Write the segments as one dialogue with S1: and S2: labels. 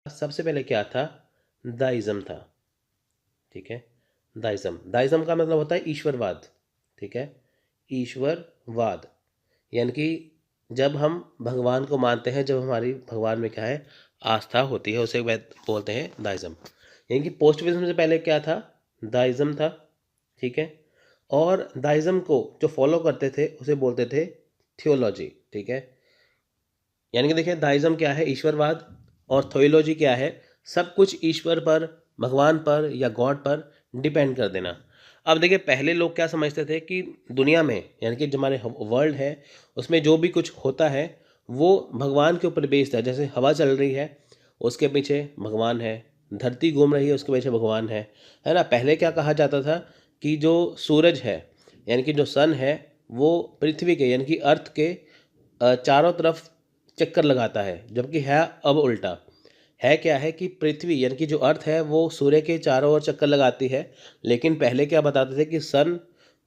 S1: सबसे पहले क्या था, दाइज्म था। ठीक है, दाइज्म का मतलब होता है ईश्वरवाद। ठीक है, ईश्वरवाद यानी कि जब हम भगवान को मानते हैं, जब हमारी भगवान में क्या है, आस्था होती है, उसे बोलते हैं दाइज्म। यानी कि पोस्टिविज्म से पहले क्या था, दाइज्म था। ठीक है, और दाइज्म को जो फॉलो करते थे उसे बोलते थे थियोलॉजी। ठीक है, यानी कि देखिए दाइज्म क्या है, ईश्वरवाद, और थियोलॉजी क्या है, सब कुछ ईश्वर पर, भगवान पर या गॉड पर डिपेंड कर देना। अब देखिए पहले लोग क्या समझते थे कि दुनिया में, यानी कि जो हमारे वर्ल्ड है उसमें जो भी कुछ होता है वो भगवान के ऊपर बेस्ड है। जैसे हवा चल रही है उसके पीछे भगवान है, धरती घूम रही है उसके पीछे भगवान है ना। पहले क्या कहा जाता था कि जो सूरज है, यानी कि जो सन है, वो पृथ्वी के यानी कि अर्थ के चारों तरफ चक्कर लगाता है, जबकि है अब उल्टा। है क्या है कि पृथ्वी यानी कि जो अर्थ है वो सूर्य के चारों ओर चक्कर लगाती है, लेकिन पहले क्या बताते थे कि सन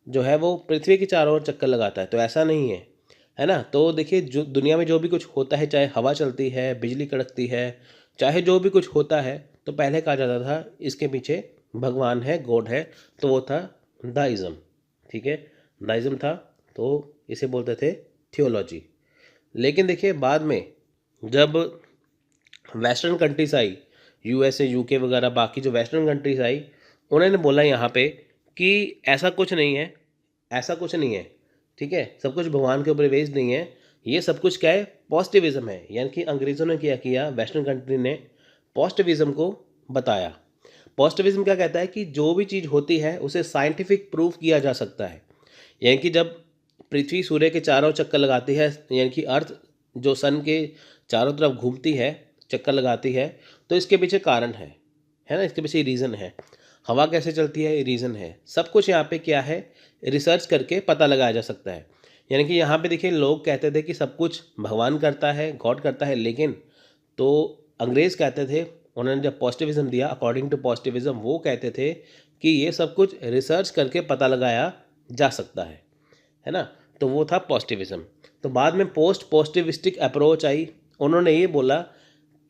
S1: जो है वो पृथ्वी के चारों ओर चक्कर लगाता है। तो ऐसा नहीं है ना। तो देखिए जो दुनिया में जो भी कुछ होता है, चाहे हवा चलती है, बिजली कड़कती है, चाहे जो भी कुछ होता है, तो पहले कहा जाता था इसके पीछे भगवान है, गॉड है। तो वो था दाइज्म। ठीक है, दाइज्म था, तो इसे बोलते थे थियोलॉजी। लेकिन देखिए बाद में जब western countries I, USA, UK वगैरह, बाकी जो वेस्टर्न कंट्रीज आई, उन्होंने बोला यहाँ पे कि ऐसा कुछ नहीं है, ऐसा कुछ नहीं है। ठीक है, सब कुछ भगवान के ऊपर बेस्ड नहीं है, ये सब कुछ क्या है, पॉजिटिविज्म है। यानी कि अंग्रेज़ों ने क्या किया, वेस्टर्न कंट्री ने पॉजिटिविज्म को बताया। पॉजिटिविज्म क्या कहता है कि जो भी चीज़ होती है उसे साइंटिफिक प्रूफ किया जा सकता है। यानी कि जब पृथ्वी सूर्य के चारों चक्कर लगाती है, यानी कि अर्थ जो सन के चारों तरफ घूमती है, चक्कर लगाती है, तो इसके पीछे कारण है ना, इसके पीछे रीज़न है। हवा कैसे चलती है, रीज़न है। सब कुछ यहाँ पे क्या है, रिसर्च करके पता लगाया जा सकता है। यानी कि यहाँ पे देखिए लोग कहते थे कि सब कुछ भगवान करता है, गॉड करता है, लेकिन तो अंग्रेज़ कहते थे, उन्होंने जब पॉजिटिविज्म दिया, अकॉर्डिंग टू पॉजिटिविज्म, वो कहते थे कि ये सब कुछ रिसर्च करके पता लगाया जा सकता है ना। तो वो था पॉजिटिविज्म। तो बाद में पोस्ट पॉजिटिविस्टिक अप्रोच आई। उन्होंने ये बोला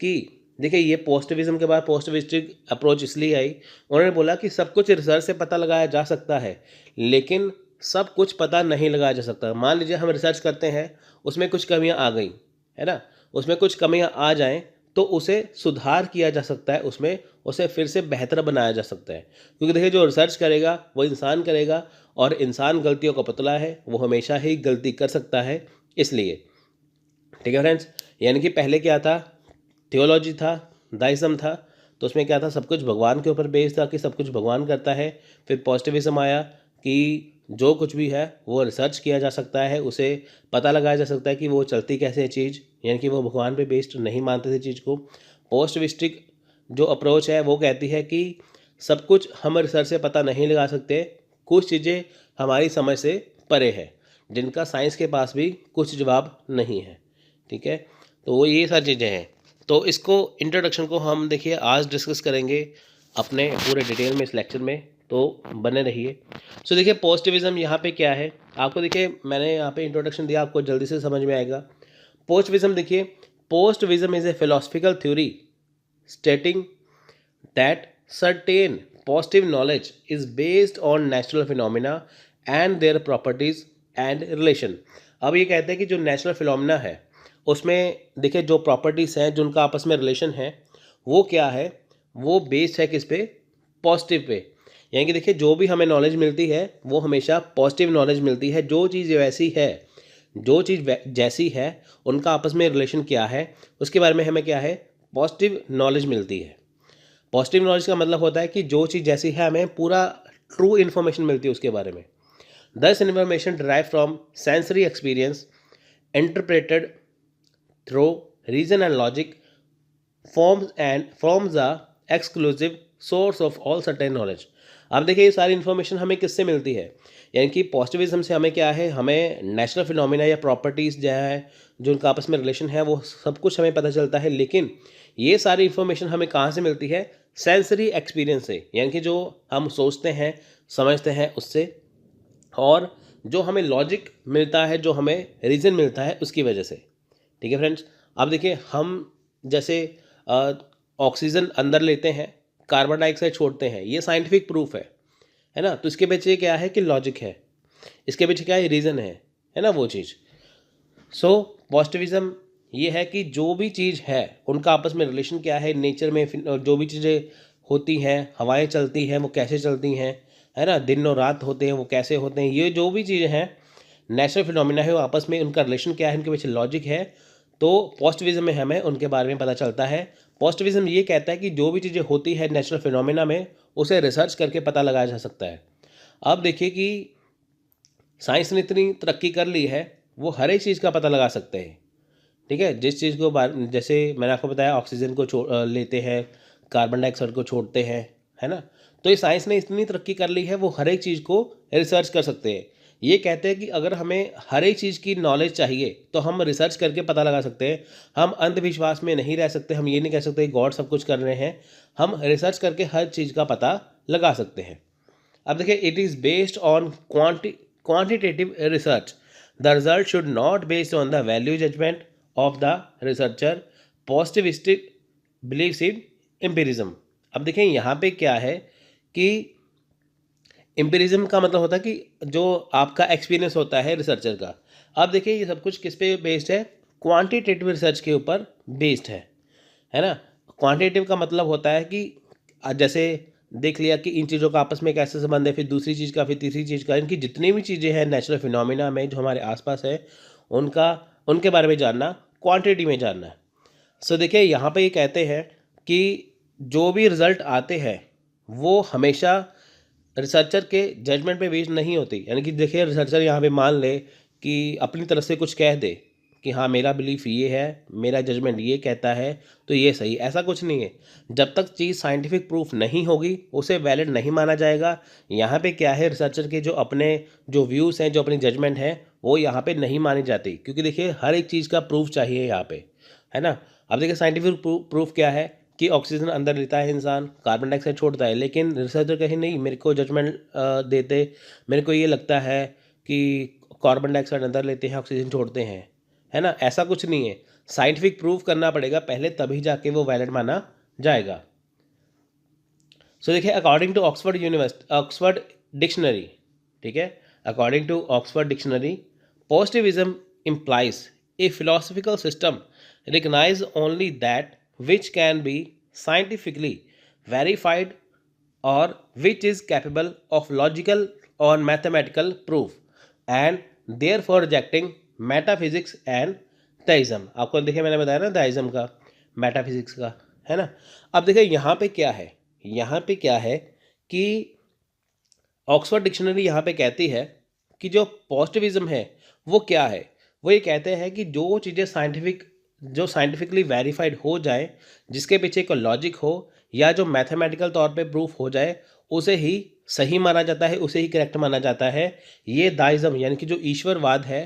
S1: कि देखिए ये पॉजिटिविज्म के बाद पॉजिटिविस्टिक अप्रोच इसलिए आई, उन्होंने बोला कि सब कुछ रिसर्च से पता लगाया जा सकता है, लेकिन सब कुछ पता नहीं लगाया जा सकता। मान लीजिए हम रिसर्च करते हैं, उसमें कुछ कमियां आ गई, है ना, उसमें कुछ कमियां आ जाएं, तो उसे सुधार किया जा सकता है, उसमें उसे फिर से बेहतर बनाया जा सकता है। क्योंकि देखिए जो रिसर्च करेगा वो इंसान करेगा, और इंसान गलतियों का पुतला है, वो हमेशा ही गलती कर सकता है, इसलिए। ठीक है फ्रेंड्स, यानी कि पहले क्या था, थियोलॉजी था, दाइज्म था, तो उसमें क्या था, सब कुछ भगवान के ऊपर बेस्ड था कि सब कुछ भगवान करता है। फिर पॉजिटिविज्म आया कि जो कुछ भी है वो रिसर्च किया जा सकता है, उसे पता लगाया जा सकता है कि वो चलती कैसे है चीज़, यानी कि वो भगवान पे बेस्ड नहीं मानते थे चीज़ को। पोस्टिविस्टिक जो अप्रोच है वो कहती है कि सब कुछ हम रिसर्च से पता नहीं लगा सकते, कुछ चीज़ें हमारी समझ से परे है, जिनका साइंस के पास भी कुछ जवाब नहीं है। ठीक है, तो वो ये सारी चीज़ें हैं। तो इसको इंट्रोडक्शन को हम देखिए आज डिस्कस करेंगे अपने पूरे डिटेल में इस लेक्चर में, तो बने रहिए। सो देखिए पॉजिटिविज्म यहाँ पे क्या है, आपको देखिए मैंने यहाँ पे इंट्रोडक्शन दिया, आपको जल्दी से समझ में आएगा। पॉजिटिविज्म देखिए, positivism is a philosophical theory stating that certain positive knowledge is based on natural phenomena and their properties and relation। अब ये कहते हैं कि जो नेचुरल फिनोमिना है उसमें देखिए जो प्रॉपर्टीज़ हैं, जो उनका आपस में रिलेशन है, वो क्या है, वो बेस्ड है किस पे, पॉजिटिव पे। यानी कि देखिए जो भी हमें नॉलेज मिलती है वो हमेशा पॉजिटिव नॉलेज मिलती है। जो चीज़ वैसी है, जो चीज़ जैसी है, उनका आपस में रिलेशन क्या है, उसके बारे में हमें क्या है, पॉजिटिव नॉलेज मिलती है। पॉजिटिव नॉलेज का मतलब होता है कि जो चीज़ जैसी है हमें पूरा ट्रू इन्फॉर्मेशन मिलती है उसके बारे में। Thus information derived from sensory experience interpreted through reason and logic forms the exclusive source of all certain knowledge. अब देखिए ये सारी इन्फॉर्मेशन हमें किससे मिलती है, यानी कि पॉजिटिविज्म से हमें क्या है, हमें नेचुरल फिनोमिना या प्रॉपर्टीज़ जो है, जो उनका आपस में रिलेशन है, वो सब कुछ हमें पता चलता है। लेकिन ये सारी इन्फॉर्मेशन हमें कहाँ से मिलती है, सेंसरी एक्सपीरियंस से, यानी कि जो हम सोचते हैं, समझते हैं उससे, और जो हमें लॉजिक मिलता है, जो हमें रीज़न मिलता है उसकी वजह से। ठीक है फ्रेंड्स, अब देखिए हम जैसे ऑक्सीजन अंदर लेते हैं, कार्बन डाइऑक्साइड छोड़ते हैं, ये साइंटिफिक प्रूफ है ना। तो इसके पीछे क्या है कि लॉजिक है, इसके पीछे क्या है, रीज़न है ना वो चीज़। सो पॉजिटिविज्म ये है कि जो भी चीज़ है उनका आपस में रिलेशन क्या है, नेचर में जो भी चीज़ें होती हैं, हवाएं चलती हैं वो कैसे चलती हैं, है ना, दिन और रात होते हैं वो कैसे होते हैं, ये जो भी चीज़ें हैं नेचुरल फिनोमिना है वो आपस में उनका रिलेशन क्या है, उनके पीछे लॉजिक है। तो पॉजिटिविज्म में हमें उनके बारे में पता चलता है। पॉजिटिविज्म ये कहता है कि जो भी चीज़ें होती है नेचुरल फिनोमिना में उसे रिसर्च करके पता लगाया जा सकता है। अब देखिए कि साइंस ने इतनी तरक्की कर ली है, वो हर एक चीज़ का पता लगा सकते हैं, ठीक है। जिस चीज़ को जैसे मैंने आपको बताया ऑक्सीजन को लेते हैं, कार्बन डाइऑक्साइड को छोड़ते हैं, है ना। तो ये साइंस ने इतनी तरक्की कर ली है, वो हर एक चीज़ को रिसर्च कर सकते हैं। ये कहते हैं कि अगर हमें हर एक चीज़ की नॉलेज चाहिए तो हम रिसर्च करके पता लगा सकते हैं। हम अंधविश्वास में नहीं रह सकते, हम ये नहीं कह सकते गॉड सब कुछ कर रहे हैं, हम रिसर्च करके हर चीज़ का पता लगा सकते हैं। अब देखिए, it is based on quantitative research, the result should not based on the value judgement of the researcher, positivistic believes in empiricism. अब देखिए यहाँ पे क्या है कि एम्पिरिज्म का मतलब होता है कि जो आपका एक्सपीरियंस होता है रिसर्चर का। अब देखिए ये सब कुछ किस पे बेस्ड है, क्वांटिटेटिव रिसर्च के ऊपर बेस्ड है ना। क्वांटिटेटिव का मतलब होता है कि जैसे देख लिया कि इन चीज़ों का आपस में कैसे संबंध है, फिर दूसरी चीज़ का, फिर तीसरी चीज़ का, इनकी जितनी भी चीज़ें हैं नेचुरल फिनोमिना में जो हमारे आसपास है उनका उनके बारे में जानना, क्वांटिटी में जानना है। सो देखिए यहाँ पे ये कहते हैं कि जो भी रिज़ल्ट आते हैं वो हमेशा रिसर्चर के जजमेंट पे बेस्ड नहीं होती। यानी कि देखिए रिसर्चर यहाँ पे मान ले कि अपनी तरफ से कुछ कह दे कि हाँ मेरा बिलीफ ये है, मेरा जजमेंट ये कहता है तो ये सही, ऐसा कुछ नहीं है। जब तक चीज़ साइंटिफिक प्रूफ नहीं होगी उसे वैलिड नहीं माना जाएगा। यहाँ पे क्या है, रिसर्चर के जो अपने जो व्यूज़ हैं, जो अपनी जजमेंट है वो यहाँ पे नहीं मानी जाती, क्योंकि देखिए हर एक चीज़ का प्रूफ चाहिए यहाँ पे, है ना। अब देखिए साइंटिफिक प्रूफ क्या है कि ऑक्सीजन अंदर लेता है इंसान, कार्बन डाइऑक्साइड छोड़ता है, लेकिन रिसर्चर कहीं नहीं, मेरे को जजमेंट देते, मेरे को ये लगता है कि कार्बन डाइऑक्साइड अंदर लेते हैं, ऑक्सीजन छोड़ते हैं, है ना। ऐसा कुछ नहीं है, साइंटिफिक प्रूफ करना पड़ेगा पहले, तभी जाके वो वैलिड माना जाएगा। सो देखिए अकॉर्डिंग टू ऑक्सफर्ड डिक्शनरी, ठीक है, according to Oxford dictionary, positivism implies a philosophical system recognize only that which can be scientifically verified or which is capable of logical or mathematical proof and therefore rejecting metaphysics and theism। आपको देखिए मैंने बताया ना theism का, metaphysics का, है ना। अब देखिए यहाँ पे क्या है, यहाँ पे क्या है कि ऑक्सफोर्ड डिक्शनरी यहाँ पे कहती है कि जो पॉजिटिविज्म है वो क्या है, वो ये कहते हैं कि जो चीज़ें जो साइंटिफिकली वेरीफाइड हो जाए, जिसके पीछे कोई लॉजिक हो या जो मैथमेटिकल तौर पे प्रूफ हो जाए, उसे ही सही माना जाता है, उसे ही करेक्ट माना जाता है। ये दाइज्म यानी कि जो ईश्वरवाद है,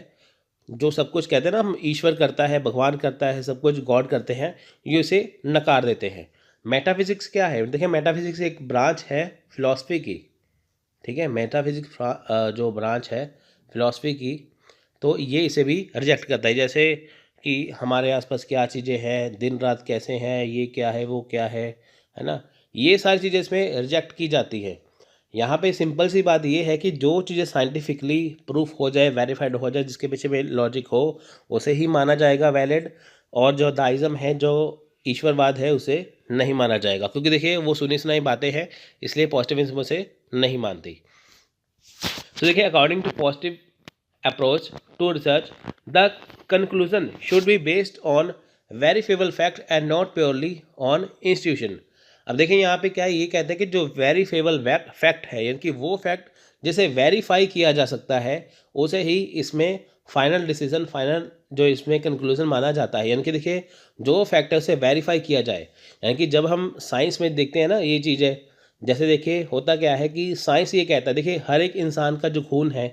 S1: जो सब कुछ कहते हैं ना हम, ईश्वर करता है, भगवान करता है, सब कुछ गॉड करते हैं, ये उसे नकार देते हैं। मेटाफिजिक्स क्या है, देखिए मेटाफिजिक्स एक ब्रांच है फिलॉसफी की, ठीक है। मेटाफिजिक्स जो ब्रांच है फिलॉसफी की, तो ये इसे भी रिजेक्ट करता है। जैसे कि हमारे आसपास क्या चीज़ें हैं, दिन रात कैसे हैं, ये क्या है, वो क्या है ना, ये सारी चीज़ें इसमें रिजेक्ट की जाती है। यहाँ पे सिंपल सी बात ये है कि जो चीज़ें साइंटिफिकली प्रूफ हो जाए, वेरीफाइड हो जाए, जिसके पीछे में लॉजिक हो, उसे ही माना जाएगा वैलिड, और जो दाइज्म है, जो ईश्वरवाद है, उसे नहीं माना जाएगा, क्योंकि देखिए वो सुनी सुनाई बातें हैं, इसलिए पॉजिटिविज्म उसे नहीं मानती। तो देखिए according to positive approach to research, the conclusion should be based on verifiable fact and not purely on institution। अब देखिए यहाँ पे क्या है, ये कहते हैं कि जो वेरीफेबल फैक्ट है, यानी कि वो फैक्ट जिसे वेरीफाई किया जा सकता है, उसे ही इसमें फाइनल डिसीजन, फाइनल जो इसमें कंक्लूजन माना जाता है। यानी कि देखिए जो फैक्ट है उसे वेरीफाई किया जाए। यानी कि जब हम साइंस में देखते हैं ना ये चीज़ें, जैसे देखिए होता क्या है कि साइंस ये कहता है, देखिए हर एक इंसान का जो खून है,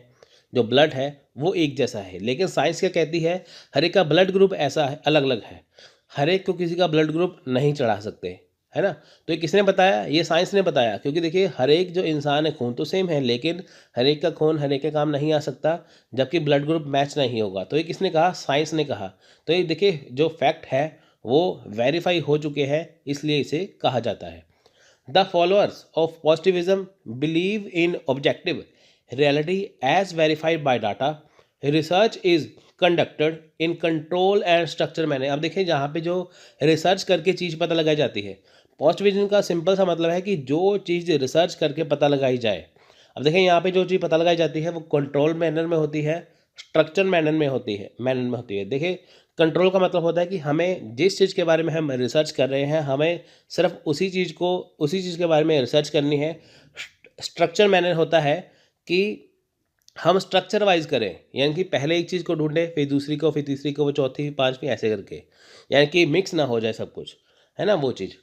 S1: जो ब्लड है, वो एक जैसा है, लेकिन साइंस क्या कहती है, हर एक का ब्लड ग्रुप ऐसा है, अलग अलग है, हर एक को किसी का ब्लड ग्रुप नहीं चढ़ा सकते, है ना। तो ये किसने बताया, ये साइंस ने बताया, क्योंकि देखिए हर एक जो इंसान है, खून तो सेम है, लेकिन हर एक का खून हर एक के काम नहीं आ सकता, जबकि ब्लड ग्रुप मैच नहीं होगा। तो ये किसने कहा, साइंस ने कहा। तो ये देखिए जो फैक्ट है वो वेरीफाई हो चुके हैं, इसलिए इसे कहा जाता है। The followers of positivism believe in objective reality as verified by data. Research is conducted in control and structure manner. अब देखिए जहाँ पे जो रिसर्च करके चीज़ पता लगाई जाती है, पॉजिटिविज्म का सिंपल सा मतलब है कि जो चीज़ रिसर्च करके पता लगाई जाए। अब देखिए यहाँ पे जो चीज़ पता लगाई जाती है वो कंट्रोल मैनर में होती है, स्ट्रक्चर मैनर में होती है। देखिए कंट्रोल का मतलब होता है कि हमें जिस चीज़ के बारे में हम रिसर्च कर रहे हैं, हमें सिर्फ उसी चीज़ के बारे में रिसर्च करनी है। स्ट्रक्चर मैनर होता है कि हम स्ट्रक्चर वाइज करें, यानी कि पहले एक चीज़ को ढूंढें, फिर दूसरी को, फिर तीसरी को, वो चौथी, फिर पांचवी, ऐसे करके, यानी कि मिक्स ना हो जाए सब कुछ, है ना वो चीज़।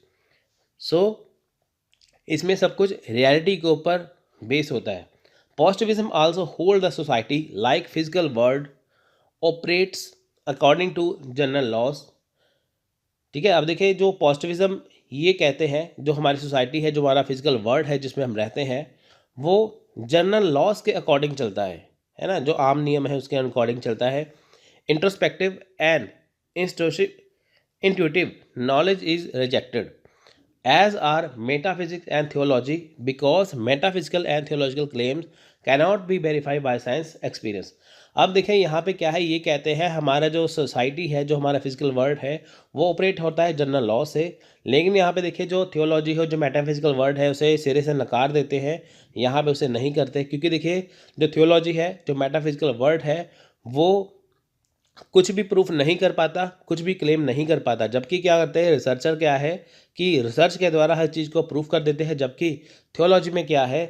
S1: सो इसमें सब कुछ रियलिटी के ऊपर बेस होता है। Positivism also hold the society like physical world operates according to general laws. ठीक है, अब देखिए जो पॉजिटिविज्म ये कहते हैं, जो हमारी सोसाइटी है, जो हमारा फिजिकल वर्ल्ड है जिसमें हम रहते हैं, वो जनरल लॉज के अकॉर्डिंग चलता है ना, जो आम नियम है उसके अकॉर्डिंग चलता है। Introspective and intuitive knowledge is rejected as are metaphysics and theology because metaphysical and theological claims cannot be verified by science experience। अब देखें यहाँ पे क्या है, ये कहते हैं हमारा जो सोसाइटी है, जो हमारा फिजिकल वर्ल्ड है, वो ऑपरेट होता है जनरल लॉ से। लेकिन यहाँ पे देखिए जो थियोलॉजी हो, जो मेटाफिजिकल वर्ल्ड है, उसे सिरे से नकार देते हैं, यहाँ पे उसे नहीं करते, क्योंकि देखिए जो थियोलॉजी है, जो मेटाफिजिकल वर्ल्ड है, वो कुछ भी प्रूफ नहीं कर पाता, कुछ भी क्लेम नहीं कर पाता। जबकि क्या करते हैं रिसर्चर, क्या है कि रिसर्च के द्वारा हर चीज़ को प्रूफ कर देते हैं। जबकि थियोलॉजी में क्या है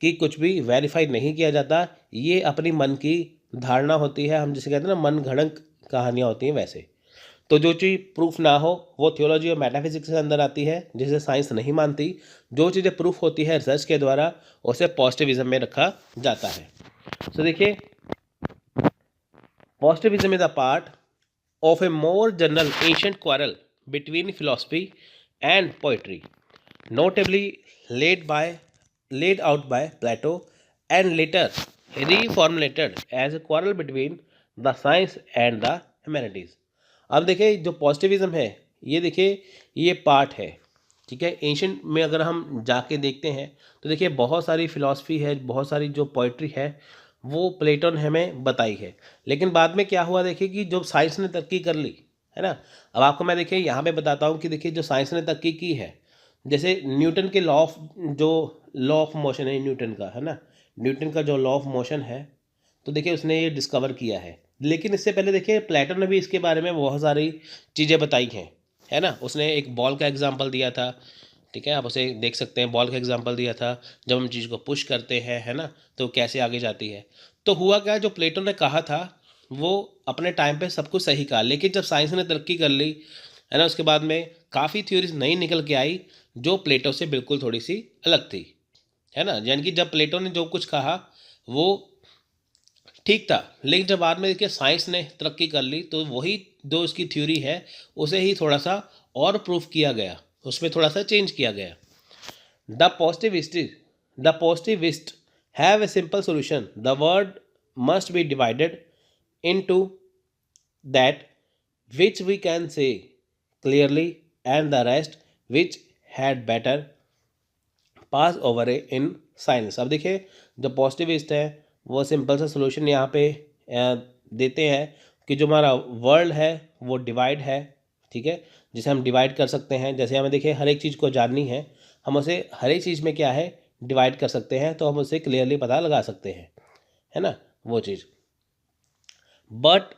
S1: कि कुछ भी वेरीफाई नहीं किया जाता, ये अपनी मन की धारणा होती है, हम जिसे कहते हैं ना मन घड़ंक कहानियाँ होती हैं वैसे। तो जो चीज़ प्रूफ ना हो वो थियोलॉजी और मेटाफिजिक्स के अंदर आती है, जिसे साइंस नहीं मानती। जो चीज़ें प्रूफ होती है रिसर्च के द्वारा, उसे पॉजिटिविज्म में रखा जाता है। तो देखिए positivism is a part of a more general ancient quarrel between philosophy and poetry, notably laid out by Plato and later reformulated as a quarrel between the science and the humanities। अब देखिए जो positivism है, ये देखिए ये part है, ठीक है। एंशंट में अगर हम जाके देखते हैं तो देखिए बहुत सारी फिलॉसफी है, बहुत सारी जो पोइट्री है, वो प्लेटो ने हमें बताई है। लेकिन बाद में क्या हुआ देखिए कि जो साइंस ने तरक्की कर ली, है ना। अब आपको मैं देखिए यहाँ पे बताता हूँ कि देखिए जो साइंस ने तरक्की की है, जैसे न्यूटन के लॉ ऑफ मोशन है, न्यूटन का, है ना, न्यूटन का जो लॉ ऑफ मोशन है, तो देखिए उसने ये डिस्कवर किया है। लेकिन इससे पहले देखिए प्लेटो ने भी इसके बारे में बहुत सारी चीज़ें बताई हैं, है ना। उसने एक बॉल का एग्जाम्पल दिया था, ठीक है, आप उसे देख सकते हैं, बॉल का एग्जाम्पल दिया था, जब हम चीज़ को पुश करते हैं, है ना, तो कैसे आगे जाती है। तो हुआ क्या, जो प्लेटो ने कहा था वो अपने टाइम पे सब कुछ सही कहा, लेकिन जब साइंस ने तरक्की कर ली, है ना, उसके बाद में काफ़ी थ्योरीज नई निकल के आई जो प्लेटो से बिल्कुल थोड़ी सी अलग थी, है ना। यानी कि जब प्लेटो ने जो कुछ कहा वो ठीक था, लेकिन जब बाद में देखिए साइंस ने तरक्की कर ली, तो वही जो उसकी थ्योरी है उसे ही थोड़ा सा और प्रूफ किया गया, उसमें थोड़ा सा चेंज किया गया। The positivist have a simple solution, the word must be divided into that which we can say clearly and the rest which had better pass over in silence। अब देखिए जो पॉजिटिविस्ट है वो सिंपल सा solution यहाँ पे देते हैं कि जो हमारा वर्ल्ड है वो डिवाइड है, ठीक है, जिसे हम डिवाइड कर सकते हैं। जैसे हमें देखिए हर एक चीज़ को जाननी है, हम उसे हर एक चीज़ में क्या है डिवाइड कर सकते हैं, तो हम उसे क्लियरली पता लगा सकते हैं, है ना वो चीज़। But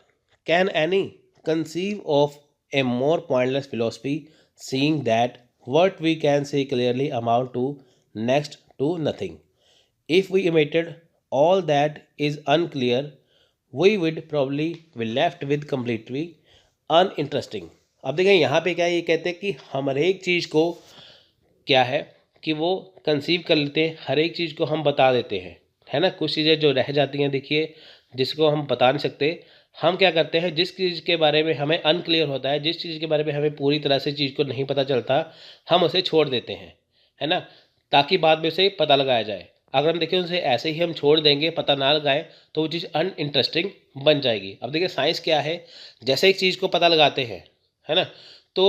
S1: can any conceive of a more pointless philosophy, seeing that what we can say clearly amount to next to nothing? If we omitted all that is unclear, we would probably be left with completely uninteresting। अब देखें यहाँ पे क्या है, ये कहते हैं कि हम हर एक चीज़ को क्या है कि वो कंसीव कर लेते हैं, हर एक चीज़ को हम बता देते हैं, है ना। कुछ चीज़ें जो रह जाती हैं देखिए, जिसको हम बता नहीं सकते, हम क्या करते हैं, जिस चीज़ के बारे में हमें अनक्लियर होता है, जिस चीज़ के बारे में हमें पूरी तरह से चीज़ को नहीं पता चलता, हम उसे छोड़ देते हैं, है ना, ताकि बाद में उसे पता लगाया जाए। अगर हम देखें उसे ऐसे ही हम छोड़ देंगे, पता ना लगाएं, तो वो चीज़ अनइंटरेस्टिंग बन जाएगी। अब देखिए साइंस क्या है, जैसे एक चीज़ को पता लगाते हैं, है ना। तो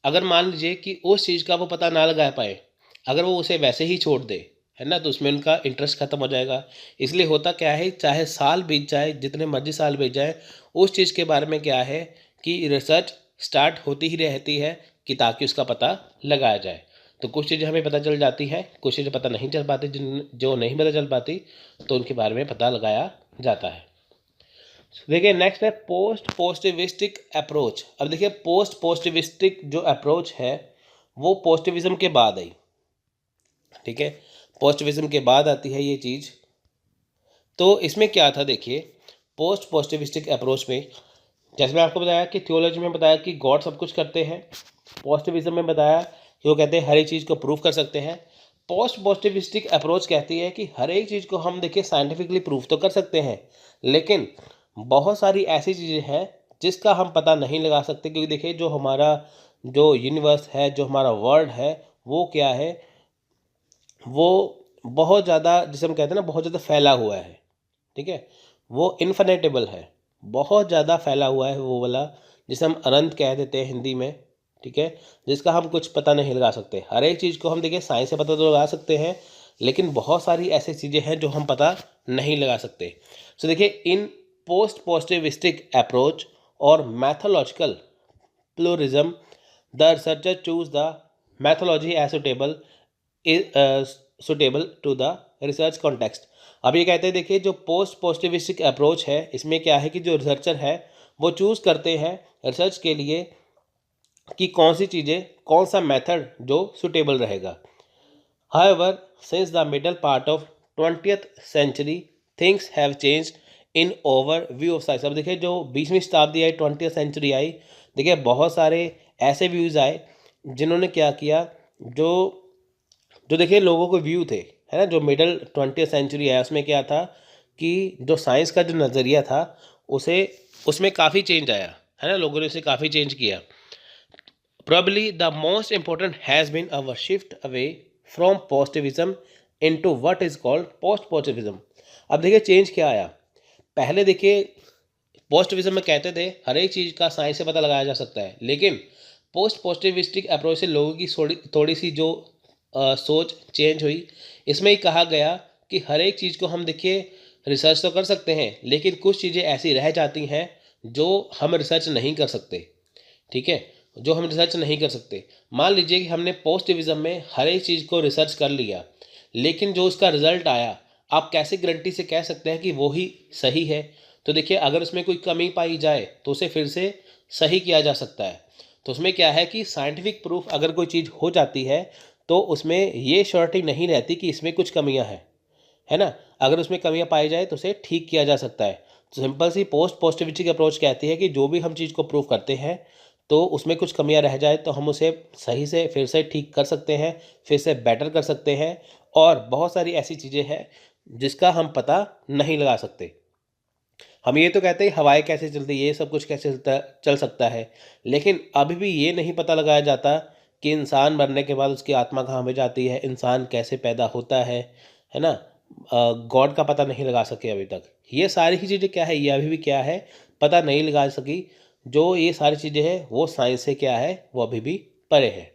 S1: अगर मान लीजिए कि उस चीज़ का वो पता ना लगा पाए, अगर वो उसे वैसे ही छोड़ दे, है ना, तो उसमें उनका इंटरेस्ट खत्म हो जाएगा। इसलिए होता क्या है, चाहे साल बीत जाए, जितने मर्जी साल बीत जाए, उस चीज़ के बारे में क्या है कि रिसर्च स्टार्ट होती ही रहती है कि ताकि उसका पता लगाया जाए। तो कुछ चीज़ें हमें पता चल जाती हैं, कुछ चीज़ें पता नहीं चल पाती, जिन जो नहीं पता चल पाती तो उनके बारे में पता लगाया जाता है। देखिए नेक्स्ट है पोस्ट पॉजिटिविस्टिक अप्रोच। अब देखिए पोस्ट पॉजिटिविस्टिक जो अप्रोच है वो पॉजिटिविज्म के बाद आई, ठीक है, पॉजिटिविज्म के बाद आती है ये चीज़। तो इसमें क्या था, देखिए पोस्ट पॉजिटिविस्टिक अप्रोच में जैसे मैं आपको बताया कि थियोलॉजी में बताया कि गॉड सब कुछ करते हैं, पॉजिटिविज्म में बताया कि वो कहते हैं हर एक चीज़ को प्रूव कर सकते हैं। पोस्ट पॉजिटिविस्टिक अप्रोच कहती है कि हर एक चीज़ को हम देखिए साइंटिफिकली प्रूव तो कर सकते हैं, लेकिन बहुत सारी ऐसी चीज़ें हैं जिसका हम पता नहीं लगा सकते, क्योंकि देखिए जो हमारा जो यूनिवर्स है, जो हमारा वर्ल्ड है, वो क्या है, वो बहुत ज़्यादा, जिसे हम कहते हैं ना, बहुत ज़्यादा फैला हुआ है, ठीक है, वो इन्फिनेटेबल है, बहुत ज़्यादा फैला हुआ है वो वाला, जिसे हम अनंत कह देते हैं हिंदी में, ठीक है, जिसका हम कुछ पता नहीं लगा सकते। हर एक चीज़ को हम देखिए साइंस से पता तो लगा सकते हैं, लेकिन बहुत सारी ऐसी चीज़ें हैं जो हम पता नहीं लगा सकते। सो देखिए इन पोस्ट पॉजिटिविस्टिक अप्रोच और methodological pluralism the researcher choose the methodology as suitable to the research context. अब ये कहते हैं देखिए जो पोस्ट पॉजिटिविस्टिक अप्रोच है, इसमें क्या है कि जो रिसर्चर है वो चूज़ करते हैं रिसर्च के लिए कि कौन सी चीज़ें, कौन सा मेथड जो सुटेबल रहेगा। However, since the middle part of 20th century, things have changed in overview of science। अब देखिए जो 20वीं शताब्दी आई, 20th सेंचुरी आई, देखिए बहुत सारे ऐसे व्यूज़ आए जिन्होंने क्या किया, जो जो देखिए लोगों को व्यू थे, है ना, जो मिडल 20th सेंचुरी है उसमें क्या था कि जो साइंस का जो नज़रिया था उसे, उसमें काफ़ी चेंज आया, है ना, लोगों ने उसे काफ़ी चेंज किया। Probably the most important has been our shift away from positivism into what is called post positivism। अब देखिए चेंज क्या आया, पहले देखिए पोस्टिविज्म में कहते थे हर एक चीज़ का साइंस से पता लगाया जा सकता है, लेकिन पोस्ट पॉजिटिविस्टिक अप्रोच से लोगों की थोड़ी सी जो सोच चेंज हुई। इसमें ही कहा गया कि हर एक चीज़ को हम देखिए रिसर्च तो कर सकते हैं, लेकिन कुछ चीज़ें ऐसी रह जाती हैं जो हम रिसर्च नहीं कर सकते, ठीक है, जो हम रिसर्च नहीं कर सकते। मान लीजिए कि हमने पोस्टिविज्म में हर एक चीज़ को रिसर्च कर लिया, लेकिन जो उसका रिजल्ट आया, आप कैसे गारंटी से कह सकते हैं कि वो ही सही है। तो देखिए अगर उसमें कोई कमी पाई जाए तो उसे फिर से सही किया जा सकता है। तो उसमें क्या है कि साइंटिफिक प्रूफ अगर कोई चीज़ हो जाती है तो उसमें ये श्योरिटी नहीं रहती कि इसमें कुछ कमियां हैं, है ना। अगर उसमें कमियां पाई जाए तो उसे ठीक किया जा सकता है। तो सिंपल सी पोस्ट पॉजिटिविटी की अप्रोच कहती है कि जो भी हम चीज़ को प्रूव करते हैं तो उसमें कुछ कमियां रह जाए तो हम उसे सही से फिर से ठीक कर सकते हैं, फिर से बेटर कर सकते हैं। और बहुत सारी ऐसी चीज़ें हैं जिसका हम पता नहीं लगा सकते। हम ये तो कहते हैं हवाएं कैसे चलती, ये सब कुछ कैसे चल सकता है, लेकिन अभी भी ये नहीं पता लगाया जाता कि इंसान मरने के बाद उसकी आत्मा कहाँ में जाती है, इंसान कैसे पैदा होता है ना। गॉड का पता नहीं लगा सके अभी तक। ये सारी ही चीज़ें क्या है, ये अभी भी क्या है, पता नहीं लगा सकी। जो ये सारी चीज़ें हैं वो साइंस से क्या है, वो अभी भी परे है।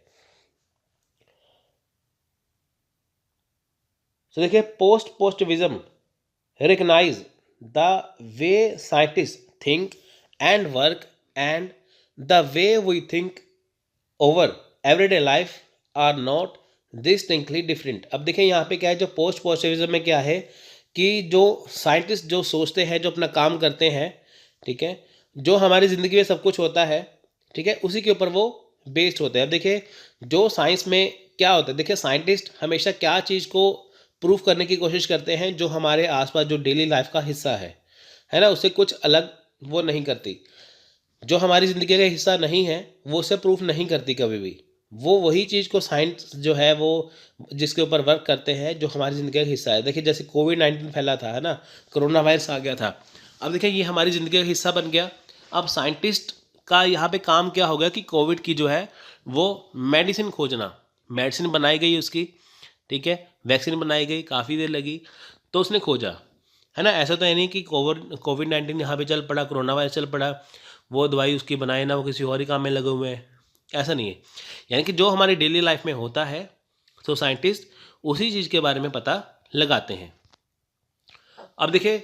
S1: तो देखिए post पोस्टिविज्म recognize the way scientists think and work, and the way we think over everyday life are not distinctly different। अब देखिए यहाँ पे क्या है, जो पोस्ट पॉजिटिविज्म में क्या है कि जो साइंटिस्ट जो सोचते हैं, जो अपना काम करते हैं, ठीक है, जो हमारी ज़िंदगी में सब कुछ होता है, ठीक है, उसी के ऊपर वो बेस्ड होते हैं। अब देखिए जो साइंस में क्या होता है, देखिए साइंटिस्ट हमेशा क्या चीज़ को प्रूफ करने की कोशिश करते हैं, जो हमारे आसपास जो डेली लाइफ का हिस्सा है ना, उससे कुछ अलग वो नहीं करती। जो हमारी ज़िंदगी का हिस्सा नहीं है वो उसे प्रूफ नहीं करती कभी भी। वो वही चीज़ को साइंस जो है वो जिसके ऊपर वर्क करते हैं जो हमारी ज़िंदगी का हिस्सा है। देखिए जैसे कोविड-19 फैला था, है ना, कोरोना वायरस आ गया था। अब देखिए ये हमारी ज़िंदगी का हिस्सा बन गया। अब साइंटिस्ट का यहाँ पे काम क्या हो गया कि कोविड की जो है वो मेडिसिन खोजना, मेडिसिन बनाई गई उसकी, ठीक है, वैक्सीन बनाई गई, काफ़ी देर लगी, तो उसने खोजा, है ना। ऐसा तो है नहीं कि कोविड-19 यहाँ पे चल पड़ा, कोरोना वायरस चल पड़ा। वो दवाई उसकी बनाए ना वो किसी और ही काम में लगे हुए हैं, ऐसा नहीं है। यानी कि जो हमारी डेली लाइफ में होता है तो साइंटिस्ट उसी चीज़ के बारे में पता लगाते हैं। अब देखिए,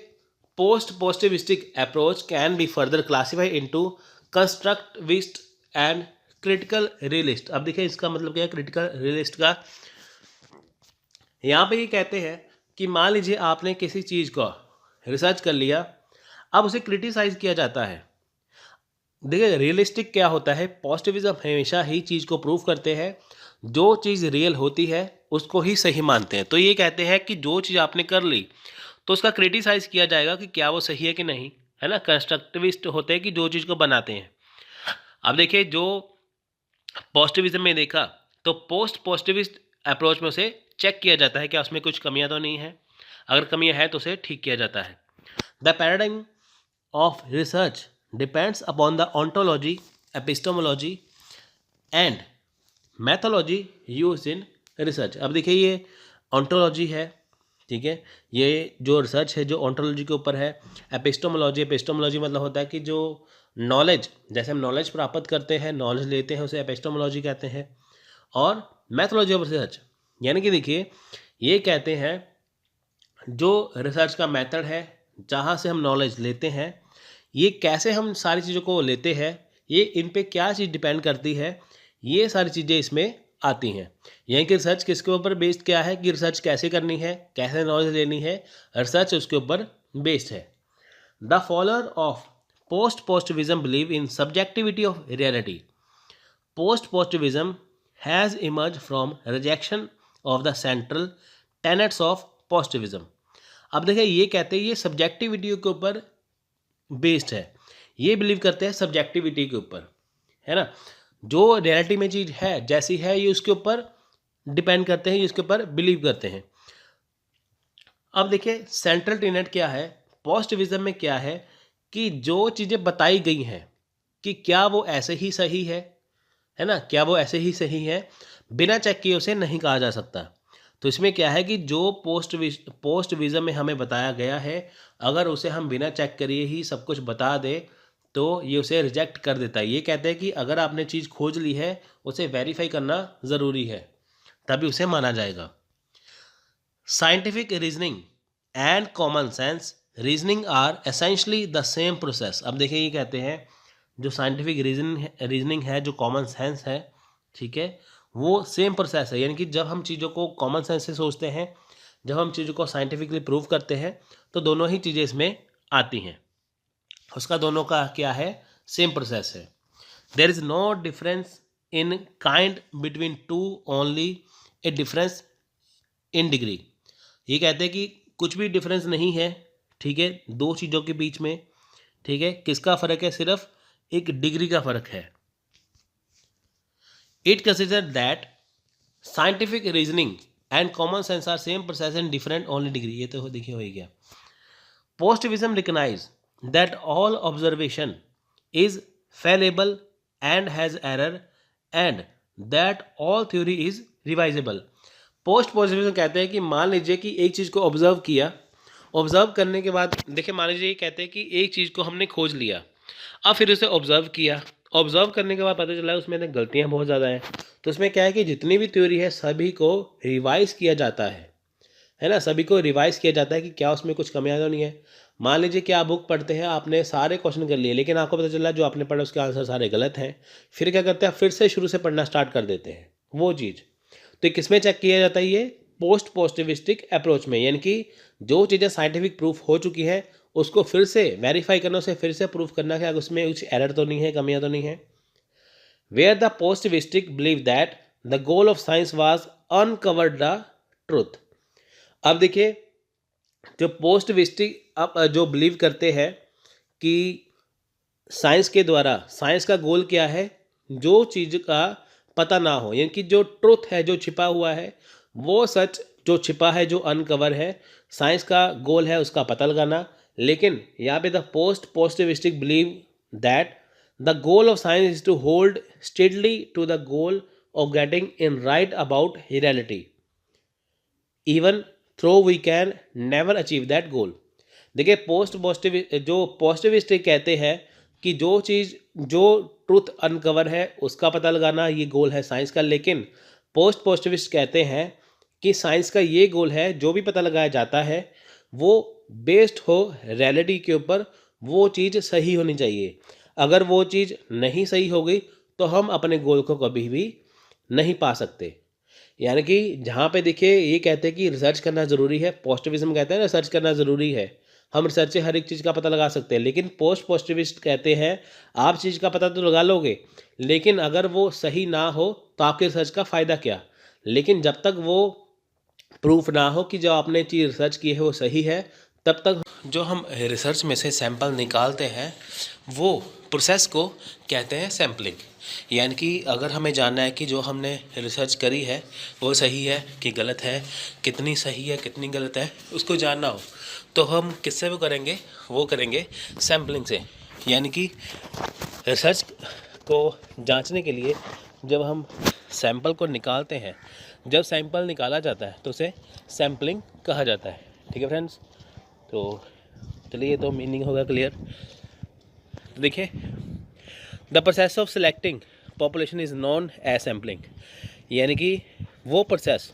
S1: post positivistic approach can be further classify into constructivist and critical realist. अब देखिए इसका मतलब क्या है क्रिटिकल रियलिस्ट का, यहाँ पे ये कहते हैं कि मान लीजिए आपने किसी चीज़ को रिसर्च कर लिया, अब उसे क्रिटिसाइज किया जाता है। देखिए रियलिस्टिक क्या होता है, पॉजिटिविज्म हमेशा ही चीज़ को प्रूव करते हैं, जो चीज़ रियल होती है उसको ही सही मानते हैं। तो ये कहते हैं कि जो चीज़ आपने कर ली तो उसका क्रिटिसाइज किया जाएगा कि क्या वो सही है कि नहीं, है ना। कंस्ट्रक्टिविस्ट होते हैं कि जो चीज़ को बनाते हैं। अब देखिए जो पॉजिटिविज्म में देखा तो पोस्ट पॉजिटिविस्ट अप्रोच में उसे चेक किया जाता है क्या उसमें कुछ कमियां तो नहीं है, अगर कमियां है तो उसे ठीक किया जाता है। The paradigm of research depends upon the ontology, epistemology and methodology use in research. अब देखिए ये ऑन्टोलॉजी है, ठीक है, ये जो रिसर्च है जो ऑन्टोलॉजी के ऊपर है। एपिस्टेमोलॉजी, एपिस्टेमोलॉजी मतलब होता है कि जो नॉलेज, जैसे हम नॉलेज प्राप्त करते हैं, नॉलेज लेते हैं, उसे एपिस्टेमोलॉजी कहते हैं। और मैथोलॉजी ऑफ रिसर्च, यानी कि देखिए ये कहते हैं जो रिसर्च का मेथड है, जहाँ से हम नॉलेज लेते हैं, ये कैसे हम सारी चीज़ों को लेते हैं, ये इन पे क्या चीज़ डिपेंड करती है, ये सारी चीज़ें इसमें आती हैं। यानी कि रिसर्च किसके ऊपर बेस्ड क्या है कि रिसर्च कैसे करनी है, कैसे नॉलेज लेनी है, रिसर्च उसके ऊपर बेस्ड है। The follower of post positivism believe in subjectivity of reality. Post positivism has emerge from rejection of the central tenets of positivism. अब देखिए ये कहते हैं ये सब्जेक्टिविटी के ऊपर बेस्ड है, ये बिलीव करते हैं सब्जेक्टिविटी के ऊपर, है ना। जो रियलिटी में चीज़ है जैसी है ये उसके ऊपर डिपेंड करते हैं, ये उसके ऊपर बिलीव करते हैं। अब देखिए सेंट्रल टेनेट क्या है पॉजिटिविज्म में, क्या है कि जो चीज़ें बताई गई हैं कि क्या वो ऐसे ही सही है ना, क्या वो ऐसे ही सही है, बिना चेक किए उसे नहीं कहा जा सकता। तो इसमें क्या है कि जो पोस्टिविज्म में हमें बताया गया है, अगर उसे हम बिना चेक करिए ही सब कुछ बता दे तो ये उसे रिजेक्ट कर देता है। ये कहते हैं कि अगर आपने चीज़ खोज ली है उसे वेरीफाई करना ज़रूरी है, तभी उसे माना जाएगा। Scientific reasoning and common sense reasoning are essentially the same process. अब देखिए ये कहते हैं जो साइंटिफिक रीजनिंग है, जो कॉमन सेंस है, ठीक है, वो सेम प्रोसेस है। यानी कि जब हम चीज़ों को कॉमन सेंस से सोचते हैं, जब हम चीज़ों को साइंटिफिकली प्रूव करते हैं, तो दोनों ही चीज़ें इसमें आती हैं, उसका दोनों का क्या है, सेम प्रोसेस है। There is no difference in kind between two, only a difference in degree. ये कहते हैं कि कुछ भी डिफरेंस नहीं है, ठीक है, दो चीज़ों के बीच में, ठीक है, किसका फ़र्क है, सिर्फ एक डिग्री का फ़र्क है। It consider that scientific reasoning and common sense are same process in different only degree. ये तो देखिए हो ही गया। Postpositivism recognise that all observation is fallible and has error and that all theory is revisable. Post positivism कहते हैं कि मान लीजिए कि एक चीज़ को ऑब्जर्व किया, ऑब्जर्व करने के बाद देखिए मान लीजिए ये कहते हैं कि एक चीज़ को हमने खोज लिया, अब फिर उसे ऑब्जर्व किया, ऑब्जर्व करने के बाद पता चला उसमें गलतियाँ बहुत ज़्यादा हैं। तो उसमें क्या है कि जितनी भी थ्योरी है सभी को रिवाइज किया जाता है ना, सभी को रिवाइज किया जाता है कि क्या उसमें कुछ कमियां तो नहीं है। मान लीजिए कि आप बुक पढ़ते हैं, आपने सारे क्वेश्चन कर लिए, लेकिन आपको पता चला जो आपने पढ़ा उसके आंसर सारे गलत हैं, फिर क्या करते हैं, फिर से शुरू से पढ़ना स्टार्ट कर देते हैं वो चीज़। तो किस में चेक किया जाता है, ये पोस्ट पॉजिटिविस्टिक अप्रोच में। यानी कि जो चीज़ें साइंटिफिक प्रूफ हो चुकी है उसको फिर से वेरीफाई करना, उसे फिर से प्रूफ करना कि उसमें कुछ एरर तो नहीं है, कमियां तो नहीं है। Where the positivistic believe that the goal of science was uncover the truth. अब देखिए जो पोस्टिविस्टिक अब जो बिलीव करते हैं कि साइंस के द्वारा, साइंस का गोल क्या है, जो चीज़ का पता ना हो, यानी कि जो ट्रुथ है, जो छिपा हुआ है, वो सच जो छिपा है, जो अनकवर है, साइंस का गोल है उसका पता लगाना। लेकिन यहाँ पे the post positivistic believe that the goal of science is to hold steadily to the goal of getting in right about reality even though we can never achieve that goal. देखिए post positive जो positivist कहते हैं कि जो चीज़ जो truth uncover है उसका पता लगाना ये गोल है साइंस का। लेकिन पोस्ट पॉजिटिविस्ट कहते हैं कि साइंस का ये गोल है जो भी पता लगाया जाता है वो बेस्ड हो रियलिटी के ऊपर, वो चीज़ सही होनी चाहिए। अगर वो चीज़ नहीं सही हो गई तो हम अपने गोल को कभी भी नहीं पा सकते। यानी कि जहाँ पे देखिए ये कहते हैं कि रिसर्च करना ज़रूरी है, पॉजिटिविज्म कहते हैं रिसर्च करना ज़रूरी है, हम रिसर्च से हर एक चीज़ का पता लगा सकते हैं। लेकिन पोस्ट पॉजिटिविस्ट कहते हैं आप चीज़ का पता तो लगा लोगे, लेकिन अगर वो सही ना हो तो आपके रिसर्च का फ़ायदा क्या। लेकिन जब तक वो प्रूफ ना हो कि जो आपने चीज़ रिसर्च की है वो सही है, तब तक जो हम रिसर्च में से सैंपल निकालते हैं वो प्रोसेस को कहते हैं सैम्पलिंग। यानी कि अगर हमें जानना है कि जो हमने रिसर्च करी है वो सही है कि गलत है, कितनी सही है कितनी गलत है, उसको जानना हो तो हम किससे वो करेंगे, वो करेंगे सैम्पलिंग से। यानी कि रिसर्च को जांचने के लिए जब हम सैंपल को निकालते हैं, जब सैंपल निकाला जाता है तो उसे सैम्पलिंग कहा जाता है। ठीक है फ्रेंड्स, तो चलिए तो मीनिंग होगा क्लियर। तो देखिए, the process of selecting population is known as sampling. यानी कि वो प्रोसेस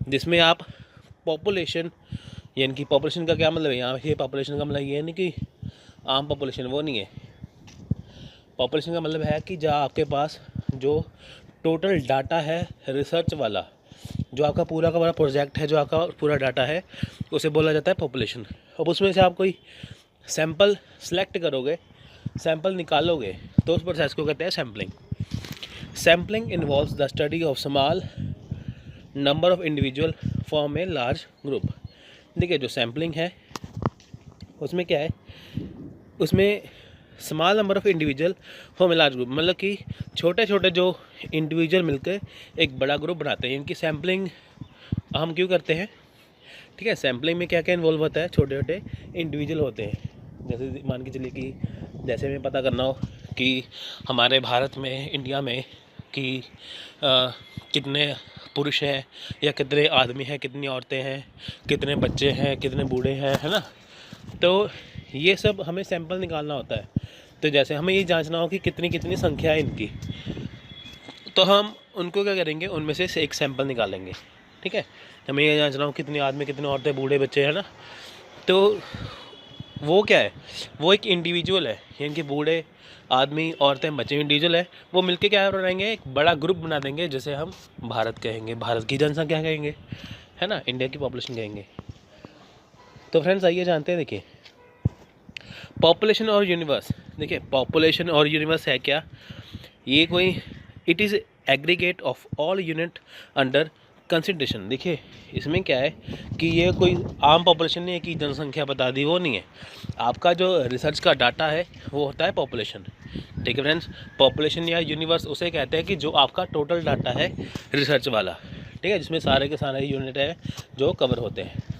S1: जिसमें आप पॉपुलेशन, यानी कि पॉपुलेशन का क्या मतलब है यहाँ पे, पॉपुलेशन का मतलब ये नहीं कि आम पॉपुलेशन, वो नहीं है। पॉपुलेशन का मतलब है कि जहाँ आपके पास जो टोटल डाटा है रिसर्च वाला, जो आपका पूरा का पूरा प्रोजेक्ट है, जो आपका पूरा डाटा है, उसे बोला जाता है पॉपुलेशन। अब उसमें से आप कोई सैंपल सेलेक्ट करोगे, सैंपल निकालोगे, तो उस प्रोसेस को कहते हैं sampling. Sampling involves the study of small number of individual form a large group. देखिए, जो सैम्पलिंग है उसमें क्या है, उसमें small number of individual form a large group, मतलब कि छोटे छोटे जो इंडिविजुअल मिलकर एक बड़ा ग्रुप बनाते हैं। इनकी सैम्पलिंग हम क्यों करते हैं? ठीक है, सैम्पलिंग में क्या क्या इन्वॉल्व होता है, छोटे छोटे इंडिविजुअल होते हैं। जैसे मान के चलिए कि जैसे हमें पता करना हो कि हमारे भारत में, इंडिया में कि कितने पुरुष हैं या कितने आदमी हैं, कितनी औरतें हैं, कितने बच्चे हैं, कितने बूढ़े हैं, है ना। तो ये सब हमें सैंपल निकालना होता है। तो जैसे हमें ये जांचना हो कि कितनी कितनी संख्या है इनकी, तो हम उनको क्या करेंगे, उनमें से एक सैंपल निकालेंगे। ठीक है, हमें ये जांचना हो कितने आदमी, कितने औरतें, बूढ़े, बच्चे, है ना। तो वो क्या है, वो एक इंडिविजुअल है, यानी कि बूढ़े, आदमी, औरतें, बच्चे इंडिविजुअल है। वो मिलके क्या बनाएंगे, एक बड़ा ग्रुप बना देंगे, जैसे हम भारत कहेंगे, भारत की जनसंख्या कहेंगे, है ना, इंडिया की पॉपुलेशन कहेंगे। तो फ्रेंड्स आइए जानते हैं, देखिए पॉपुलेशन और यूनिवर्स। देखिए, पॉपुलेशन और यूनिवर्स है क्या, ये कोई, it is aggregate of all unit under consideration. देखिए, इसमें क्या है कि ये कोई आम पॉपुलेशन नहीं है कि जनसंख्या बता दी, वो नहीं है। आपका जो रिसर्च का डाटा है वो होता है पॉपुलेशन। ठीक है फ्रेंड्स, पॉपुलेशन या यूनिवर्स उसे कहते हैं कि जो आपका टोटल डाटा है रिसर्च वाला, ठीक है, जिसमें सारे के सारे यूनिट है जो कवर होते हैं।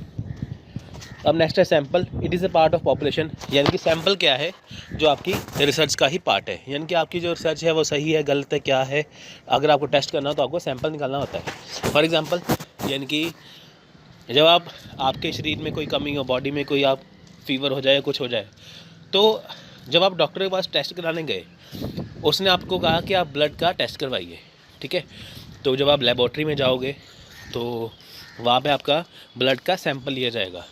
S1: अब नेक्स्ट है sample, it is a part of population. यानी कि सैंपल क्या है, जो आपकी रिसर्च का ही पार्ट है। यानी कि आपकी जो रिसर्च है वो सही है, गलत है, क्या है, अगर आपको टेस्ट करना हो तो आपको सैंपल निकालना होता है। फॉर एग्जांपल, यानी कि जब आपके शरीर में कोई कमी हो, बॉडी में कोई आप फीवर हो जाए, कुछ हो जाए, तो जब आप डॉक्टर के पास टेस्ट कराने गए, उसने आपको कहा कि आप ब्लड का टेस्ट करवाइए। ठीक है, तो जब आप लेबॉर्ट्री में जाओगे तो वहाँ पे आपका ब्लड का सैंपल लिया जाएगा।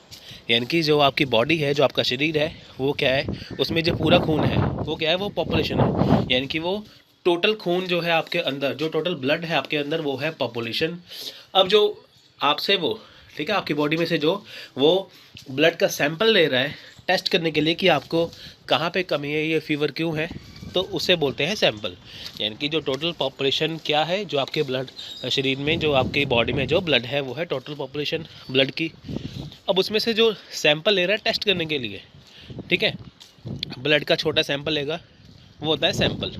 S1: यानी कि जो आपकी बॉडी है, जो आपका शरीर है, वो क्या है, उसमें जो पूरा खून है वो क्या है, वो पॉपुलेशन है। यानी कि वो टोटल खून जो है आपके अंदर, जो टोटल ब्लड है आपके अंदर, वो है पॉपुलेशन। अब जो आपसे वो, ठीक है, आपकी बॉडी में से जो वो ब्लड का सैंपल ले रहा है टेस्ट करने के लिए कि आपको कहाँ पे कमी है, ये फीवर क्यों है, तो उसे बोलते हैं सैंपल। यानी कि जो टोटल पॉपुलेशन क्या है, जो आपके ब्लड शरीर में, जो आपकी बॉडी में जो ब्लड है, वो है टोटल पॉपुलेशन ब्लड की। अब उसमें से जो सैंपल ले रहा है टेस्ट करने के लिए, ठीक है, ब्लड का छोटा सैंपल लेगा, वो होता है सैंपल।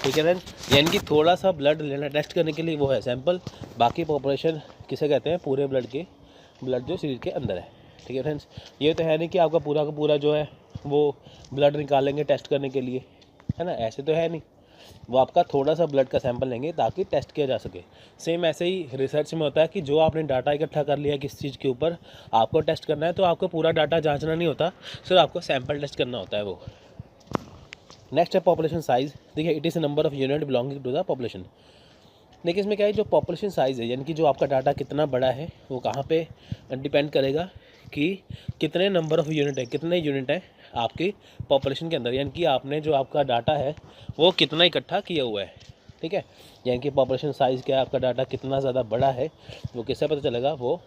S1: ठीक है फ्रेंड्स, यानी कि थोड़ा सा ब्लड लेना टेस्ट करने के लिए, वो है सैंपल। बाकी पॉपुलेशन किसे कहते हैं, पूरे ब्लड के, ब्लड जो शरीर के अंदर है। ठीक है फ्रेंड्स, ये तो है नहीं कि आपका पूरा का पूरा जो है वो ब्लड निकालेंगे टेस्ट करने के लिए, है ना, ऐसे तो है नहीं। वो आपका थोड़ा सा ब्लड का सैंपल लेंगे ताकि टेस्ट किया जा सके। सेम ऐसे ही रिसर्च में होता है कि जो आपने डाटा इकट्ठा कर लिया किस चीज़ के ऊपर, आपको टेस्ट करना है, तो आपको पूरा डाटा जांचना नहीं होता, सिर्फ आपको सैंपल टेस्ट करना होता है वो। नेक्स्ट है पॉपुलेशन साइज़। देखिए it is number of unit belonging to the population. देखिए इसमें क्या है, जो पॉपुलेशन साइज़ है यानी कि जो आपका डाटा कितना बड़ा है वो कहाँ पे डिपेंड करेगा कि कितने नंबर ऑफ़ यूनिट है, कितने यूनिट हैं आपकी पॉपुलेशन के अंदर, यानी कि आपने जो आपका डाटा है वो कितना इकट्ठा किया हुआ है। ठीक है, यानी कि पॉपुलेशन साइज़ क्या है, आपका डाटा कितना ज़्यादा बड़ा है वो किससे पता चलेगा, वो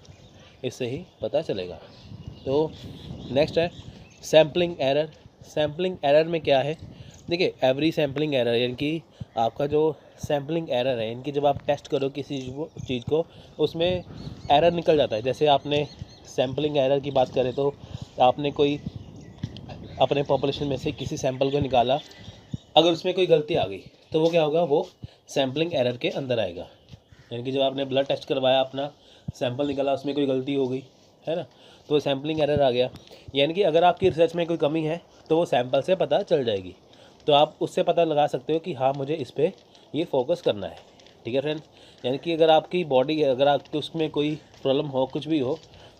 S1: इससे ही पता चलेगा। तो नेक्स्ट है सैम्पलिंग एरर। सैम्पलिंग एरर में क्या है, देखिए एवरी सैम्पलिंग एरर यानी कि आपका जो सैम्पलिंग एरर है, इनकी जब आप टेस्ट करो किसी चीज़ को उसमें एरर निकल जाता है। जैसे आपने सैम्पलिंग एरर की बात करें तो आपने कोई अपने पॉपुलेशन में से किसी सैंपल को निकाला, अगर उसमें कोई गलती आ गई तो वो क्या होगा, वो सैम्पलिंग एरर के अंदर आएगा। यानी कि जब आपने ब्लड टेस्ट करवाया, अपना सैंपल निकाला, उसमें कोई गलती हो गई है ना, तो वो सैम्पलिंग एरर आ गया। यानी कि अगर आपकी रिसर्च में कोई कमी है तो वो सैंपल से पता चल जाएगी, तो आप उससे पता लगा सकते हो कि हाँ मुझे इस पर ये फोकस करना है। ठीक है फ्रेंड्स, यानी कि अगर आपकी बॉडी है, अगर आपके उसमें कोई प्रॉब्लम हो, कुछ भी हो,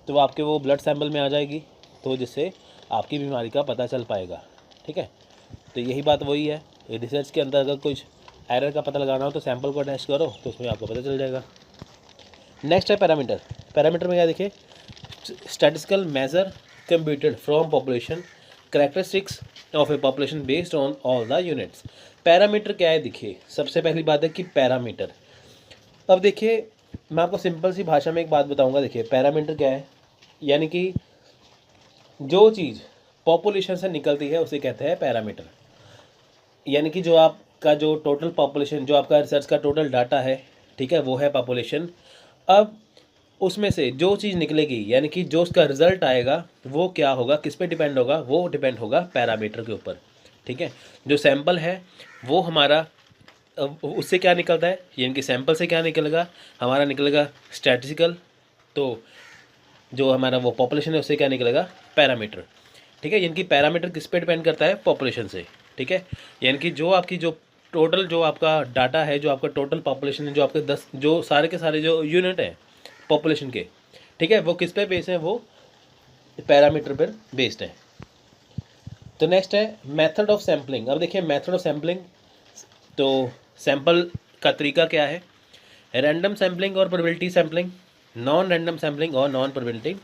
S1: तो वो आपके वो ब्लड सैंपल में आ जाएगी, तो जिससे आपकी बीमारी का पता चल पाएगा। ठीक है, तो यही बात वही है, रिसर्च के अंदर अगर कुछ एरर का पता लगाना हो तो सैंपल को टेस्ट करो तो उसमें आपको पता चल जाएगा। नेक्स्ट है पैरामीटर। पैरामीटर में क्या देखिए, statistical measure computed from population characteristics of a population based on all the units. Parameter क्या है, देखिए सबसे पहली बात है कि पैरामीटर। अब देखिए मैं आपको सिंपल सी भाषा में एक बात बताऊंगा। देखिए पैरामीटर क्या है, यानी कि जो चीज़ पॉपुलेशन से निकलती है उसे कहते हैं पैरामीटर। यानी कि जो आपका जो टोटल पॉपुलेशन, जो आपका रिसर्च का टोटल डाटा है, ठीक है, वो है पॉपुलेशन। अब उसमें से जो चीज़ निकलेगी यानी कि जो उसका रिज़ल्ट आएगा वो क्या होगा, किस पे डिपेंड होगा, वो डिपेंड होगा पैरामीटर के ऊपर। ठीक है, जो सैंपल है वो हमारा उससे क्या निकलता है, यानी कि सैंपल से क्या निकलेगा, हमारा निकलेगा स्टैटिस्टिकल, तो जो हमारा वो पॉपुलेशन है उससे क्या निकलेगा, पैरामीटर। ठीक है, यानी कि पैरामीटर किस पे डिपेंड करता है, पॉपुलेशन से। ठीक है, यानी कि जो आपकी जो टोटल जो आपका डाटा है, जो आपका टोटल पॉपुलेशन है, जो आपके 10 जो सारे के सारे जो यूनिट हैं पॉपुलेशन के, ठीक है, वो किस पे बेस्ड है, वो पैरामीटर पर बेस्ड है। तो नेक्स्ट है मेथड ऑफ सैम्पलिंग। अब देखिए मेथड ऑफ सैम्पलिंग, तो सैंपल का तरीका क्या है, रैंडम सैम्पलिंग और probability sampling, non random sampling और नॉन प्रोबेबिलिटी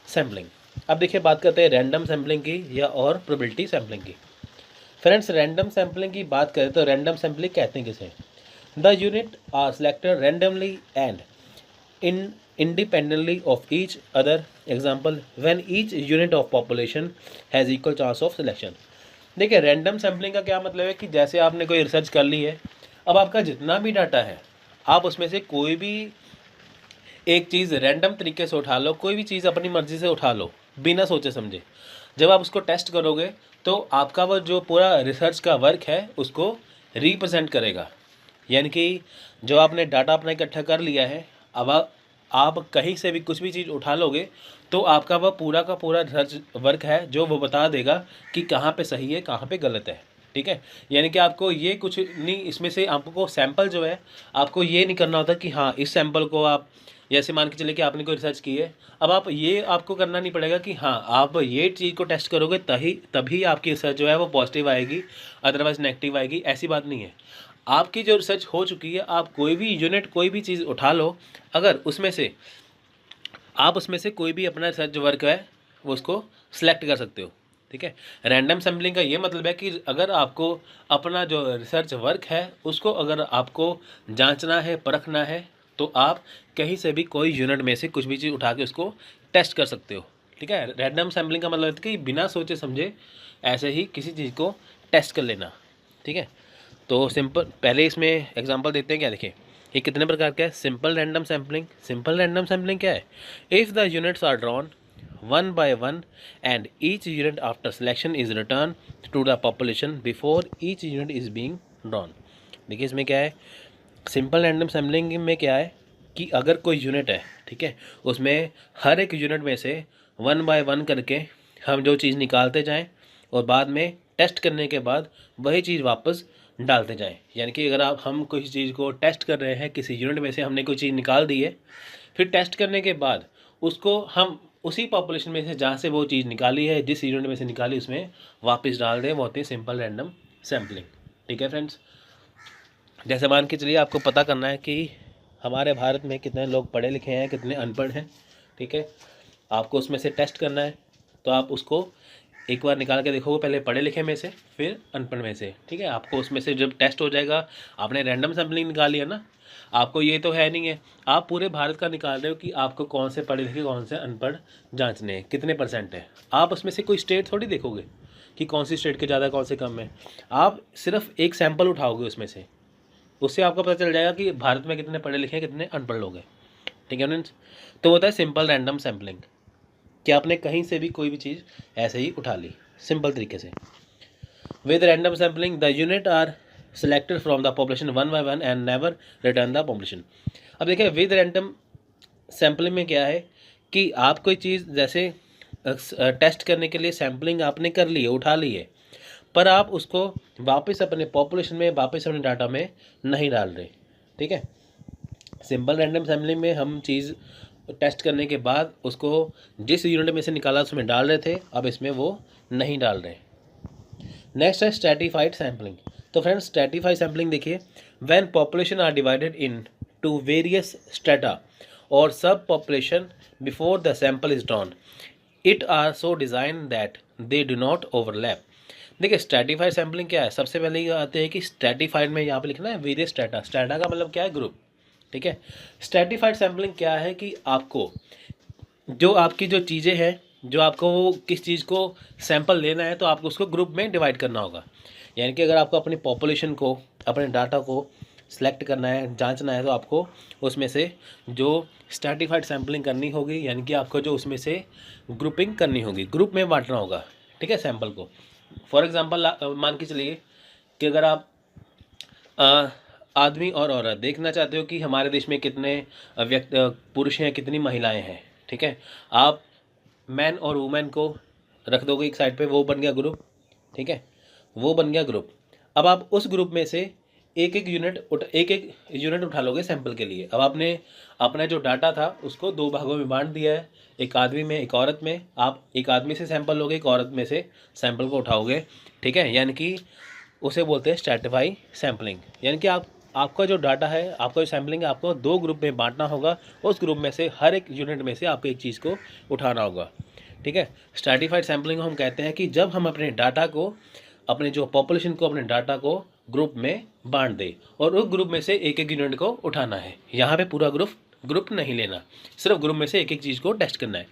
S1: सैम्पलिंग। अब देखिए बात करते हैं रैंडम सैम्पलिंग की या और प्रोबेबिलिटी सैम्पलिंग की। फ्रेंड्स रैंडम सैम्पलिंग की बात करें तो रैंडम सैम्पलिंग कहते हैं किसे, the unit are selected randomly and in independently of each other, example when each unit of population has equal chance of selection। देखिए रैंडम सैम्पलिंग का क्या मतलब है कि जैसे आपने कोई रिसर्च कर ली है, अब आपका जितना भी डाटा है आप उसमें से कोई भी एक चीज़ रैंडम तरीके से उठा लो, कोई भी चीज़ अपनी मर्ज़ी से उठा लो बिना सोचे समझे। जब आप उसको टेस्ट करोगे तो आपका वो जो पूरा रिसर्च का वर्क है उसको रिप्रेजेंट करेगा। यानी कि जो आपने डाटा अपना इकट्ठा कर लिया है, अब आप कहीं से भी कुछ भी चीज़ उठा लोगे तो आपका वह पूरा का पूरा रिसर्च वर्क है जो वो बता देगा कि कहाँ पे सही है कहाँ पे गलत है। ठीक है, यानी कि आपको ये कुछ नहीं, इसमें से आपको सैंपल जो है आपको ये नहीं करना होता कि हाँ इस सैंपल को आप, जैसे मान के चले कि आपने कोई रिसर्च की है, अब आप ये आपको करना नहीं पड़ेगा कि हाँ आप ये चीज़ को टेस्ट करोगे तभी आपकी रिसर्च जो है वो पॉजिटिव आएगी, अदरवाइज नेगेटिव आएगी, ऐसी बात नहीं है। आपकी जो रिसर्च हो चुकी है, आप कोई भी यूनिट कोई भी चीज़ उठा लो, अगर उसमें से आप उसमें से कोई भी अपना रिसर्च वर्क है वो उसको सिलेक्ट कर सकते हो। ठीक है, रैंडम सैम्पलिंग का ये मतलब है कि अगर आपको अपना जो रिसर्च वर्क है उसको अगर आपको जांचना है, परखना है, तो आप कहीं से भी कोई यूनिट में से कुछ भी चीज़ उठा के उसको टेस्ट कर सकते हो। ठीक है, रैंडम सैम्पलिंग का मतलब है कि बिना सोचे समझे ऐसे ही किसी चीज़ को टेस्ट कर लेना। ठीक है, तो सिंपल पहले इसमें एग्जांपल देते हैं। क्या देखिए ये कितने प्रकार का है, simple random sampling. Simple random sampling क्या है, if the units are drawn one by one and each unit after selection is return to the population before each unit is being drawn. देखिए इसमें क्या है, सिंपल रैंडम सैम्पलिंग में क्या है कि अगर कोई यूनिट है, ठीक है, उसमें हर एक यूनिट में से वन बाय वन करके हम जो चीज़ निकालते जाएं और बाद में टेस्ट करने के बाद वही चीज़ वापस डालते जाएं। यानी कि अगर हम कोई चीज़ को टेस्ट कर रहे हैं, किसी यूनिट में से हमने कोई चीज़ निकाल दी है, फिर टेस्ट करने के बाद उसको हम उसी पॉपुलेशन में से जहाँ से वो चीज़ निकाली है, जिस यूनिट में से निकाली उसमें वापस डाल दें, वो होते हैं सिंपल रैंडम सैम्पलिंग। ठीक है फ्रेंड्स, जैसे मान के चलिए आपको पता करना है कि हमारे भारत में कितने लोग पढ़े लिखे हैं, कितने अनपढ़ हैं। ठीक है, आपको उसमें से टेस्ट करना है, तो आप उसको एक बार निकाल के देखोगे, पहले पढ़े लिखे में से फिर अनपढ़ में से। ठीक है, आपको उसमें से जब टेस्ट हो जाएगा, आपने रैंडम सैम्पलिंग निकाली है ना, आपको ये तो है नहीं है, आप पूरे भारत का निकाल रहे हो कि आपको कौन से पढ़े लिखे कौन से अनपढ़ जांचने हैं, कितने % है। आप उसमें से कोई स्टेट थोड़ी देखोगे कि कौन सी स्टेट के ज़्यादा कौन से कम है, आप सिर्फ एक सैंपल उठाओगे उसमें से, उससे आपको पता चल जाएगा कि भारत में कितने पढ़े लिखे हैं, कितने अनपढ़ लोग हैं। ठीक है फ्रेंड्स, तो होता है सिंपल रैंडम सैम्पलिंग, कि आपने कहीं से भी कोई भी चीज़ ऐसे ही उठा ली सिंपल तरीके से। With random sampling the unit are selected from the population one by one and never return the population. अब देखिए विद रैंडम सैम्पलिंग में क्या है कि आप कोई चीज़ जैसे टेस्ट करने के लिए सैम्पलिंग आपने कर ली है, उठा ली है, पर आप उसको वापस अपने पॉपुलेशन में, वापस अपने डाटा में नहीं डाल रहे। ठीक है, सिंपल रैंडम सैम्पलिंग में हम चीज़ टेस्ट करने के बाद उसको जिस यूनिट में से निकाला उसमें डाल रहे थे, अब इसमें वो नहीं डाल रहे। नेक्स्ट है स्ट्रैटिफाइड सैम्पलिंग। तो फ्रेंड्स स्ट्रैटिफाइड सैम्पलिंग देखिए, when population are divided into various strata और sub population before the sample is drawn, it are so design that they do not overlap. देखिए स्ट्रैटिफाइड सैम्पलिंग क्या है, सबसे पहले ये आते हैं कि स्ट्रैटिफाइड में यहाँ पे लिखना है वेरियस स्ट्रेटा। स्ट्रेटा का मतलब क्या है, ग्रुप। ठीक है, स्ट्रैटिफाइड सैम्पलिंग क्या है कि आपको जो आपकी जो चीज़ें हैं, जो आपको किस चीज़ को सैंपल लेना है, तो आपको उसको ग्रुप में डिवाइड करना होगा। यानी कि अगर आपको अपनी पॉपुलेशन को, अपने डाटा को सिलेक्ट करना है, जांचना है, तो आपको उसमें से जो स्ट्रैटिफाइड सैम्पलिंग करनी होगी, यानी कि आपको जो उसमें से ग्रुपिंग करनी होगी, ग्रुप में बांटना होगा। ठीक है, सैंपल को फॉर एग्जांपल मान के चलिए कि अगर आप आदमी और औरत देखना चाहते हो कि हमारे देश में कितने पुरुष हैं, कितनी महिलाएं हैं। ठीक है, आप मैन और वुमेन को रख दोगे एक साइड पे, वो बन गया ग्रुप। ठीक है, वो बन गया ग्रुप। अब आप उस ग्रुप में से एक एक यूनिट उठा लोगे सैंपल के लिए। अब आपने अपना जो डाटा था उसको 2 भागों में बांट दिया है, एक आदमी में, एक औरत में। आप एक आदमी से सैंपल लोगे, एक औरत में से सैंपल को उठाओगे। ठीक है, यानी कि उसे बोलते हैं स्ट्रैटिफाई सैम्पलिंग। यानी कि आपका जो डाटा है, आपका जो सैम्पलिंग है, आपको 2 ग्रुप में बांटना होगा। उस ग्रुप में से हर एक यूनिट में से आपको एक चीज़ को उठाना होगा। ठीक है, स्ट्रैटिफाइड सैम्पलिंग को हम कहते हैं कि जब हम अपने डाटा को, अपने जो पॉपुलेशन को, अपने डाटा को ग्रुप में बांट दें और उस ग्रुप में से एक एक यूनिट को उठाना है। यहाँ पे पूरा ग्रुप नहीं लेना, सिर्फ ग्रुप में से एक एक चीज़ को टेस्ट करना है।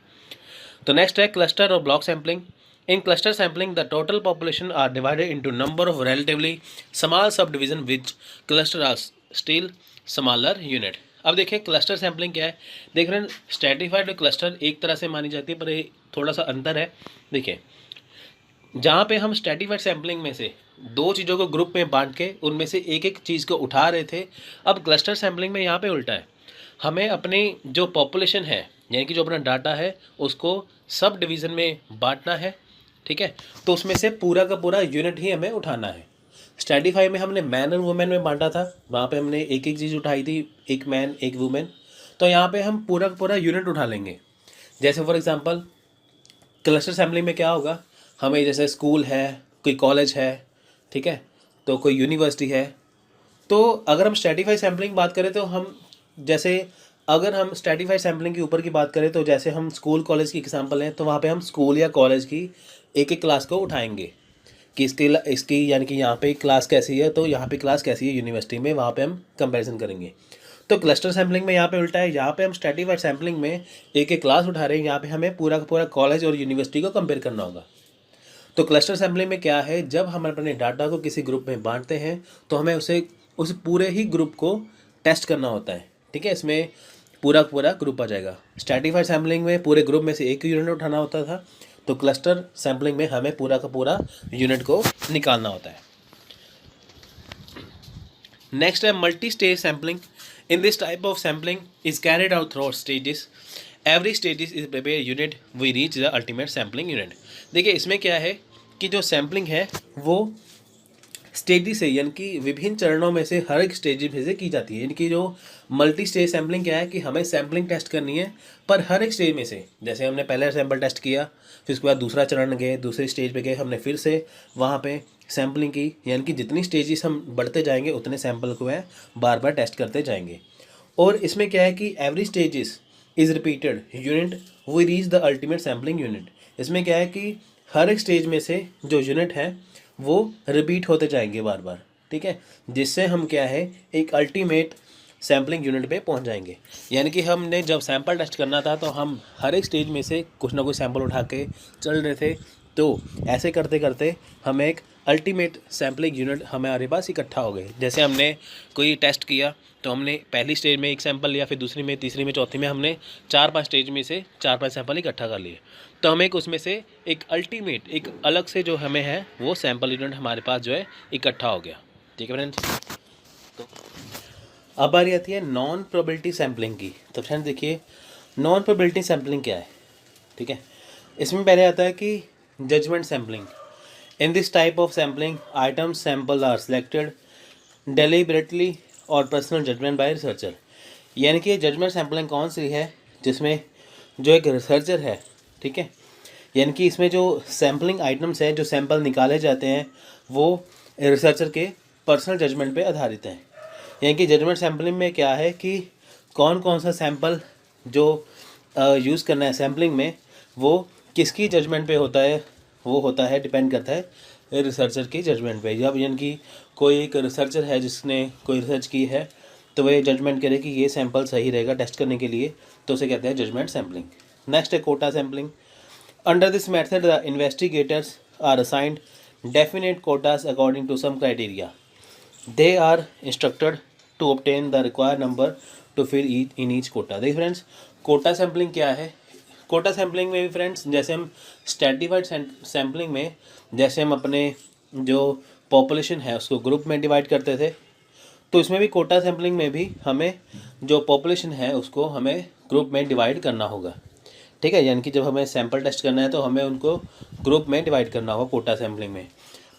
S1: तो नेक्स्ट है क्लस्टर और block sampling. In cluster sampling, the total population are divided into number of relatively small subdivision which cluster are still smaller unit. अब देखिए क्लस्टर सैम्पलिंग क्या है। देख रहे हैं स्ट्रैटिफाइड और क्लस्टर एक तरह से मानी जाती है, पर ये थोड़ा सा अंतर है। देखिए जहाँ पे हम स्ट्रैटिफाइड सैम्पलिंग में से 2 चीज़ों को ग्रुप में बांट के उनमें से एक एक चीज़ को उठा रहे थे, अब क्लस्टर सैम्पलिंग में यहाँ पे उल्टा है। हमें अपनी जो पॉपुलेशन है, यानी कि जो अपना डाटा है, उसको सब डिवीज़न में बांटना है। ठीक है, तो उसमें से पूरा का पूरा यूनिट ही हमें उठाना है। स्ट्रैटिफाई में हमने मैन और वुमेन में बांटा था, वहाँ पे हमने एक एक चीज़ उठाई थी, एक मैन एक वुमेन। तो यहाँ पे हम पूरा का पूरा यूनिट उठा लेंगे। जैसे फॉर एग्जांपल क्लस्टर सैम्पलिंग में क्या होगा, हमें जैसे स्कूल है, कोई कॉलेज है, ठीक है, तो कोई यूनिवर्सिटी है। तो अगर हम स्ट्रैटिफाइड सैम्पलिंग बात करें तो हम जैसे, अगर हम स्ट्रैटिफाइड सैम्पलिंग के ऊपर की बात करें तो जैसे हम स्कूल कॉलेज की एग्जांपल हैं, तो वहाँ पे हम स्कूल या कॉलेज की एक एक क्लास को उठाएंगे कि इसकी यानी कि यहाँ पे क्लास कैसी है, तो यहाँ पे क्लास कैसी है यूनिवर्सिटी में, वहाँ पे हम कंपैरिजन करेंगे। तो क्लस्टर सैम्पलिंग में यहाँ पे उल्टा है, यहाँ पे हम स्ट्रैटिफाइड सैम्पलिंग में एक एक क्लास उठा रहे हैं, यहाँ पे हमें पूरा का पूरा कॉलेज और यूनिवर्सिटी को कंपेयर करना होगा। तो क्लस्टर सैम्पलिंग में क्या है, जब हम अपने डाटा को किसी ग्रुप में बांटते हैं तो हमें उस पूरे ही ग्रुप को टेस्ट करना होता है। ठीक है, इसमें पूरा ग्रुप आ जाएगा। स्ट्रैटिफाइड सैम्पलिंग में पूरे ग्रुप में से एक यूनिट उठाना होता था, तो क्लस्टर सैम्पलिंग में हमें पूरा का पूरा यूनिट को निकालना होता है। नेक्स्ट है multi stage sampling. In this type of sampling is carried out through stages. Every stages is prepare unit we reach the ultimate sampling unit. देखिए इसमें क्या है कि जो सैम्पलिंग है वो स्टेजेस से, यानी कि विभिन्न चरणों में से हर एक स्टेज में से की जाती है। यानी कि जो मल्टी स्टेज सैम्पलिंग क्या है कि हमें सैम्पलिंग टेस्ट करनी है, पर हर एक स्टेज में से, जैसे हमने पहले सैंपल टेस्ट किया, फिर उसके बाद दूसरा चरण गए, दूसरे स्टेज पे गए, हमने फिर से वहाँ पे सैम्पलिंग की, यानी कि जितनी स्टेजेस हम बढ़ते जाएंगे उतने सैंपल को है बार बार टेस्ट करते जाएंगे। और इसमें क्या है कि every stages is repeated unit we reach the ultimate sampling unit. इसमें क्या है कि हर एक स्टेज में से जो यूनिट है वो रिपीट होते जाएंगे बार बार, ठीक है, जिससे हम क्या है एक अल्टीमेट सैम्पलिंग यूनिट पे पहुंच जाएंगे। यानी कि हमने जब सैंपल टेस्ट करना था तो हम हर एक स्टेज में से कुछ ना कुछ सैंपल उठा के चल रहे थे, तो ऐसे करते करते हमें एक अल्टीमेट सैम्पलिंग यूनिट हमारे पास इकट्ठा हो गए। जैसे हमने कोई टेस्ट किया तो हमने पहली स्टेज में एक सैंपल लिया, फिर दूसरी में, तीसरी में, चौथी में हमने 4-5 स्टेज में से 4-5 सैंपल इकट्ठा कर लिए, तो हमें एक उसमें से एक अल्टीमेट, एक अलग से जो हमें है वो सैंपल यूनिट हमारे पास जो है इकट्ठा हो गया। ठीक है फ्रेंड्स, तो अब बारी आती है नॉन प्रोबेबिलिटी सैम्पलिंग की। तो फ्रेंड्स देखिए, नॉन प्रोबेबिलिटी सैम्पलिंग क्या है, ठीक है। इसमें पहले आता है कि judgement sampling. In this type of sampling items sample are selected deliberately और पर्सनल जजमेंट बाय रिसर्चर। यानी कि जजमेंट सैम्पलिंग कौन सी है, जिसमें जो एक रिसर्चर है, ठीक है, यानी कि इसमें जो सैम्पलिंग आइटम्स हैं, जो सैंपल निकाले जाते हैं, वो रिसर्चर के पर्सनल जजमेंट पे आधारित हैं। यानी कि जजमेंट सैम्पलिंग में क्या है कि कौन कौन सा सैंपल जो यूज़ करना है सैम्पलिंग में, वो किसकी जजमेंट पे होता है, वो होता है, डिपेंड करता है रिसर्चर की जजमेंट पे। जब यानी कि कोई एक रिसर्चर है जिसने कोई रिसर्च की है, तो वह जजमेंट करे कि ये सैंपल सही रहेगा टेस्ट करने के लिए, तो उसे कहते हैं जजमेंट सैम्पलिंग। नेक्स्ट है quota sampling. Under this method the investigators are assigned definite quotas according to some criteria. They are instructed to obtain the required number to fill in each quota. देखिए friends, Kota sampling क्या है। Quota sampling में भी friends, जैसे हम stratified sampling में जैसे हम अपने जो पॉपुलेशन है उसको ग्रुप में डिवाइड करते थे, तो इसमें भी कोटा सैम्पलिंग में भी हमें जो पॉपुलेशन है उसको हमें ग्रुप में डिवाइड करना होगा। ठीक है, यानी कि जब हमें सैंपल टेस्ट करना है तो हमें उनको ग्रुप में डिवाइड करना होगा कोटा सैम्पलिंग में।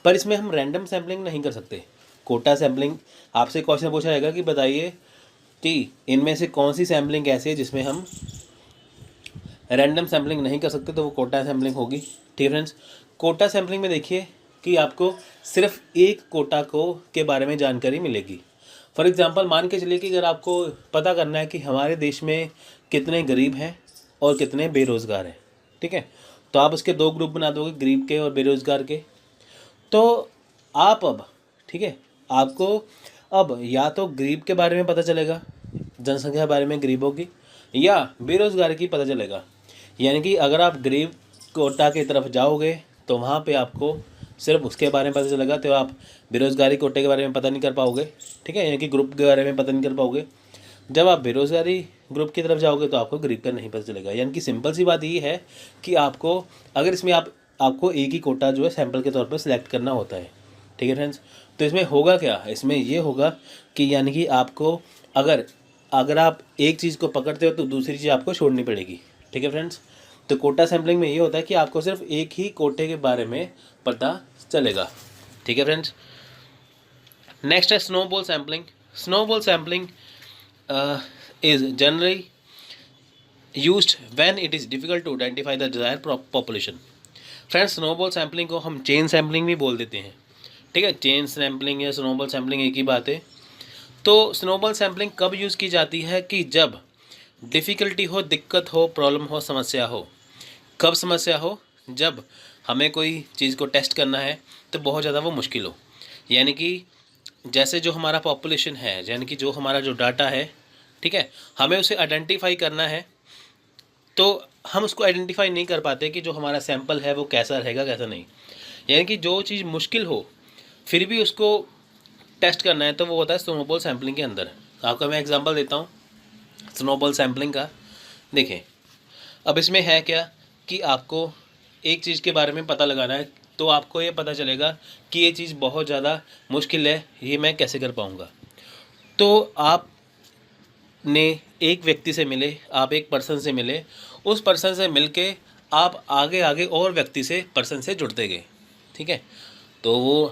S1: पर इसमें हम रैंडम सैम्पलिंग नहीं कर सकते। कोटा सैम्पलिंग, आपसे क्वेश्चन पूछा जाएगा कि बताइए कि इनमें से कौन सी सैम्पलिंग ऐसी है जिसमें हम रैंडम सैम्पलिंग नहीं कर सकते, तो वो कोटा सैम्पलिंग होगी। ठीक है फ्रेंड्स, कोटा सैम्पलिंग में देखिए कि आपको सिर्फ एक कोटा को के बारे में जानकारी मिलेगी। फॉर एग्जांपल मान के चलिए कि अगर आपको पता करना है कि हमारे देश में कितने गरीब हैं और कितने बेरोज़गार हैं, ठीक है, तो आप उसके 2 ग्रुप बना दोगे, गरीब के और बेरोज़गार के। तो आप अब, ठीक है, आपको अब या तो गरीब के बारे में पता चलेगा, जनसंख्या के बारे में गरीबों की, या बेरोज़गार की पता चलेगा। यानी कि अगर आप गरीब कोटा की तरफ जाओगे तो वहाँ पे आपको सिर्फ उसके बारे में पता चलेगा, तो आप बेरोज़गारी कोटे के बारे में पता नहीं कर पाओगे। ठीक है, यानी कि ग्रुप के बारे में पता नहीं कर पाओगे। जब आप बेरोज़गारी ग्रुप की तरफ जाओगे तो आपको गरीब का नहीं पता चलेगा। यानी कि सिंपल सी बात ये है कि आपको, अगर इसमें आपको एक ही कोटा जो है सैंपल के तौर पर सिलेक्ट करना होता है। ठीक है फ्रेंड्स, तो इसमें होगा क्या, इसमें ये होगा कि यानी कि आपको अगर आप एक चीज़ को पकड़ते हो तो दूसरी चीज़ आपको छोड़नी पड़ेगी। ठीक है फ्रेंड्स, तो कोटा सैम्पलिंग में ये होता है कि आपको सिर्फ एक ही कोटे के बारे में पता चलेगा। ठीक है फ्रेंड्स, नेक्स्ट है snowball sampling. Snowball sampling is generally used when it is difficult to identify the desired population. Friends, snowball sampling को हम चेन सैम्पलिंग भी बोल देते हैं। ठीक है, चेन सैम्पलिंग या स्नोबॉल सैम्पलिंग एक ही बात है। तो स्नोबॉल सैम्पलिंग कब यूज़ की जाती है कि जब डिफ़िकल्टी हो, दिक्कत हो, प्रॉब्लम हो, समस्या हो। कब समस्या हो, जब हमें कोई चीज़ को टेस्ट करना है तो बहुत ज़्यादा वो मुश्किल हो। यानी कि जैसे जो हमारा पॉपुलेशन है, यानी कि जो हमारा जो डाटा है, ठीक है, हमें उसे आइडेंटिफाई करना है, तो हम उसको आइडेंटिफाई नहीं कर पाते कि जो हमारा सैंपल है वो कैसा रहेगा कैसा नहीं। यानी कि जो चीज़ मुश्किल हो फिर भी उसको टेस्ट करना है, तो वो होता है स्नोबॉल सैम्पलिंग के अंदर। आपका मैं एग्जांपल देता हूँ स्नोबॉल सैम्पलिंग का। देखिए, अब इसमें है क्या कि आपको एक चीज़ के बारे में पता लगाना है, तो आपको ये पता चलेगा कि ये चीज़ बहुत ज़्यादा मुश्किल है, ये मैं कैसे कर पाऊँगा। तो आप ने एक व्यक्ति से मिले, आप एक पर्सन से मिले, उस पर्सन से मिलके आप आगे आगे और व्यक्ति से, पर्सन से जुड़ते गए। ठीक है, तो वो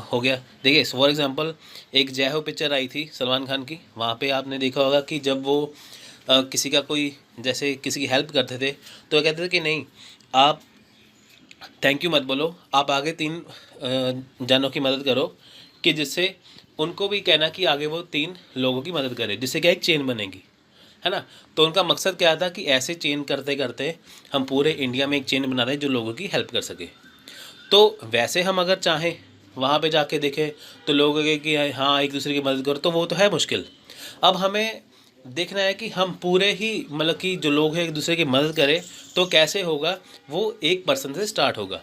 S1: हो गया। देखिए फॉर एग्जांपल एक जय हो पिक्चर आई थी सलमान खान की, वहाँ पे आपने देखा होगा कि जब वो किसी का कोई जैसे किसी की हेल्प करते थे तो कहते थे कि नहीं आप थैंक यू मत बोलो, आप आगे 3 जनों की मदद करो कि जिससे उनको भी कहना कि आगे वो 3 लोगों की मदद करे, जिससे क्या एक चेन बनेगी, है ना। तो उनका मकसद क्या था कि ऐसे चेन करते करते हम पूरे इंडिया में एक चेन बना दें जो लोगों की हेल्प कर सके। तो वैसे हम अगर चाहें वहाँ पे जाके देखें तो लोग कहें कि हाँ एक दूसरे की मदद करो, तो वो तो है मुश्किल। अब हमें देखना है कि हम पूरे ही मतलब कि जो लोग हैं एक दूसरे की मदद करें, तो कैसे होगा, वो एक पर्सन से स्टार्ट होगा।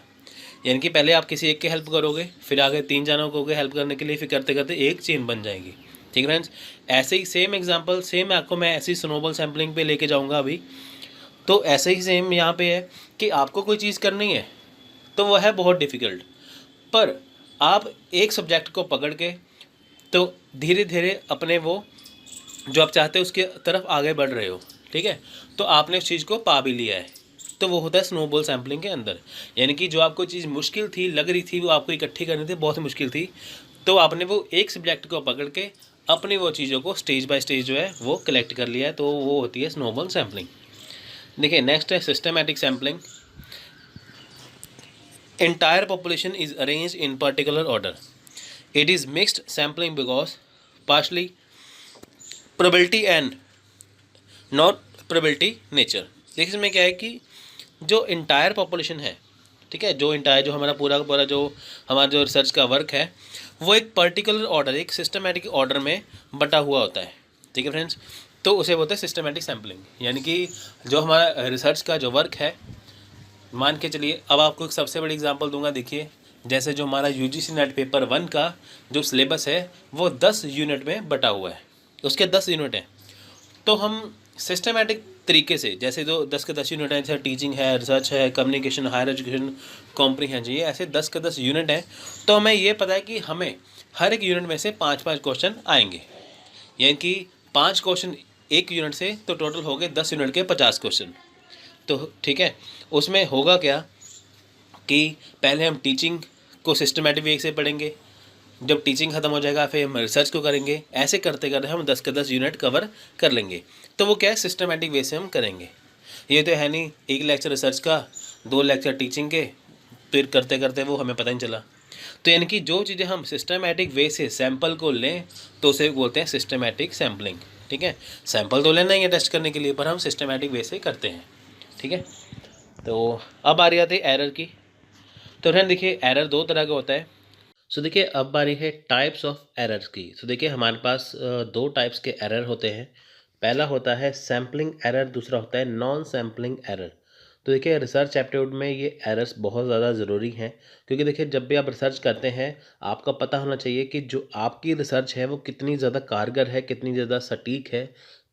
S1: यानी कि पहले आप किसी एक की हेल्प करोगे, फिर आगे 3 जनों को हेल्प करने के लिए, फिर करते करते एक चेन बन जाएगी। ठीक है फ्रेंड्स, ऐसे ही सेम एग्जांपल सेम आपको मैं ऐसी स्नोबॉल सैम्पलिंग पे लेके जाऊंगा अभी। तो ऐसे ही सेम यहाँ पे है कि आपको कोई चीज़ करनी है तो वह है बहुत डिफ़िकल्ट, पर आप एक सब्जेक्ट को पकड़ के तो धीरे धीरे अपने वो जो आप चाहते हो उसके तरफ आगे बढ़ रहे हो। ठीक है, तो आपने उस चीज़ को पा भी लिया है, तो वो होता है स्नोबॉल सैम्पलिंग के अंदर। यानी कि जो आपको चीज़ मुश्किल थी लग रही थी, वो आपको इकट्ठी करनी थी, बहुत मुश्किल थी, तो आपने वो एक सब्जेक्ट को पकड़ के अपनी वो चीज़ों को स्टेज बाय स्टेज जो है वो कलेक्ट कर लिया है, तो वो होती है स्नोबॉल सैम्पलिंग। देखिए नेक्स्ट है systematic sampling. Entire population is arranged in particular order. It is mixed sampling because partially probability and not probability nature। देखिए इसमें क्या है कि जो इंटायर पॉपुलेशन है, ठीक है, जो इंटायर जो हमारा पूरा का पूरा जो हमारा जो रिसर्च का वर्क है, वो एक पर्टिकुलर ऑर्डर एक सिस्टमेटिक ऑर्डर में बटा हुआ होता है। ठीक है फ्रेंड्स, तो उसे बोलते हैं सिस्टमेटिक सैम्पलिंग। यानी कि जो हमारा रिसर्च का जो वर्क है, मान के चलिए, अब आपको एक सबसे बड़ी एग्जांपल दूंगा। देखिए जैसे जो हमारा यूजीसी नेट पेपर 1 का जो सिलेबस है वो 10 यूनिट में बटा हुआ है, उसके 10 यूनिट हैं। तो हम सिस्टमेटिक तरीके से, जैसे जो 10 के 10 यूनिट हैं, जैसे टीचिंग है, रिसर्च है, कम्युनिकेशन, हायर एजुकेशन, कॉम्प्रीहेंशन, ये ऐसे 10 के 10 यूनिट हैं। तो हमें ये पता है कि हमें हर एक यूनिट में से 5-5 क्वेश्चन आएंगे, यानी कि 5 क्वेश्चन एक यूनिट से, तो टोटल हो गए 10 यूनिट के 50 क्वेश्चन। तो ठीक है, उसमें होगा क्या कि पहले हम टीचिंग को सिस्टमेटिक वे से पढ़ेंगे, जब टीचिंग ख़त्म हो जाएगा फिर हम रिसर्च को करेंगे, ऐसे करते करते हम 10 के 10 यूनिट कवर कर लेंगे। तो वो क्या है, सिस्टमेटिक वे से हम करेंगे। ये तो है नहीं एक लेक्चर रिसर्च का, 2 लेक्चर टीचिंग के, फिर करते करते वो हमें पता नहीं चला। तो यानी कि जो चीज़ें हम सिस्टमेटिक वे से सैंपल को लें तो उसे बोलते हैं सिस्टमेटिक सैम्पलिंग। ठीक है, सैंपल तो लेना ही है टेस्ट करने के लिए, पर हम सिस्टमेटिक वे से करते हैं। ठीक है, तो अब आ रही आती है एरर की। तो फ्रेंड देखिए एरर 2 तरह का होता है। सो देखिए अब बारी है टाइप्स ऑफ एरर्स की। सो देखिए हमारे पास 2 टाइप्स के एरर होते हैं। पहला होता है सैम्पलिंग एरर, दूसरा होता है नॉन सैम्पलिंग एरर। तो देखिए रिसर्च एप्टीट्यूड में ये एरर्स बहुत ज़्यादा ज़रूरी हैं, क्योंकि देखिए जब भी आप रिसर्च करते हैं आपका पता होना चाहिए कि जो आपकी रिसर्च है वो कितनी ज़्यादा कारगर है, कितनी ज़्यादा सटीक है,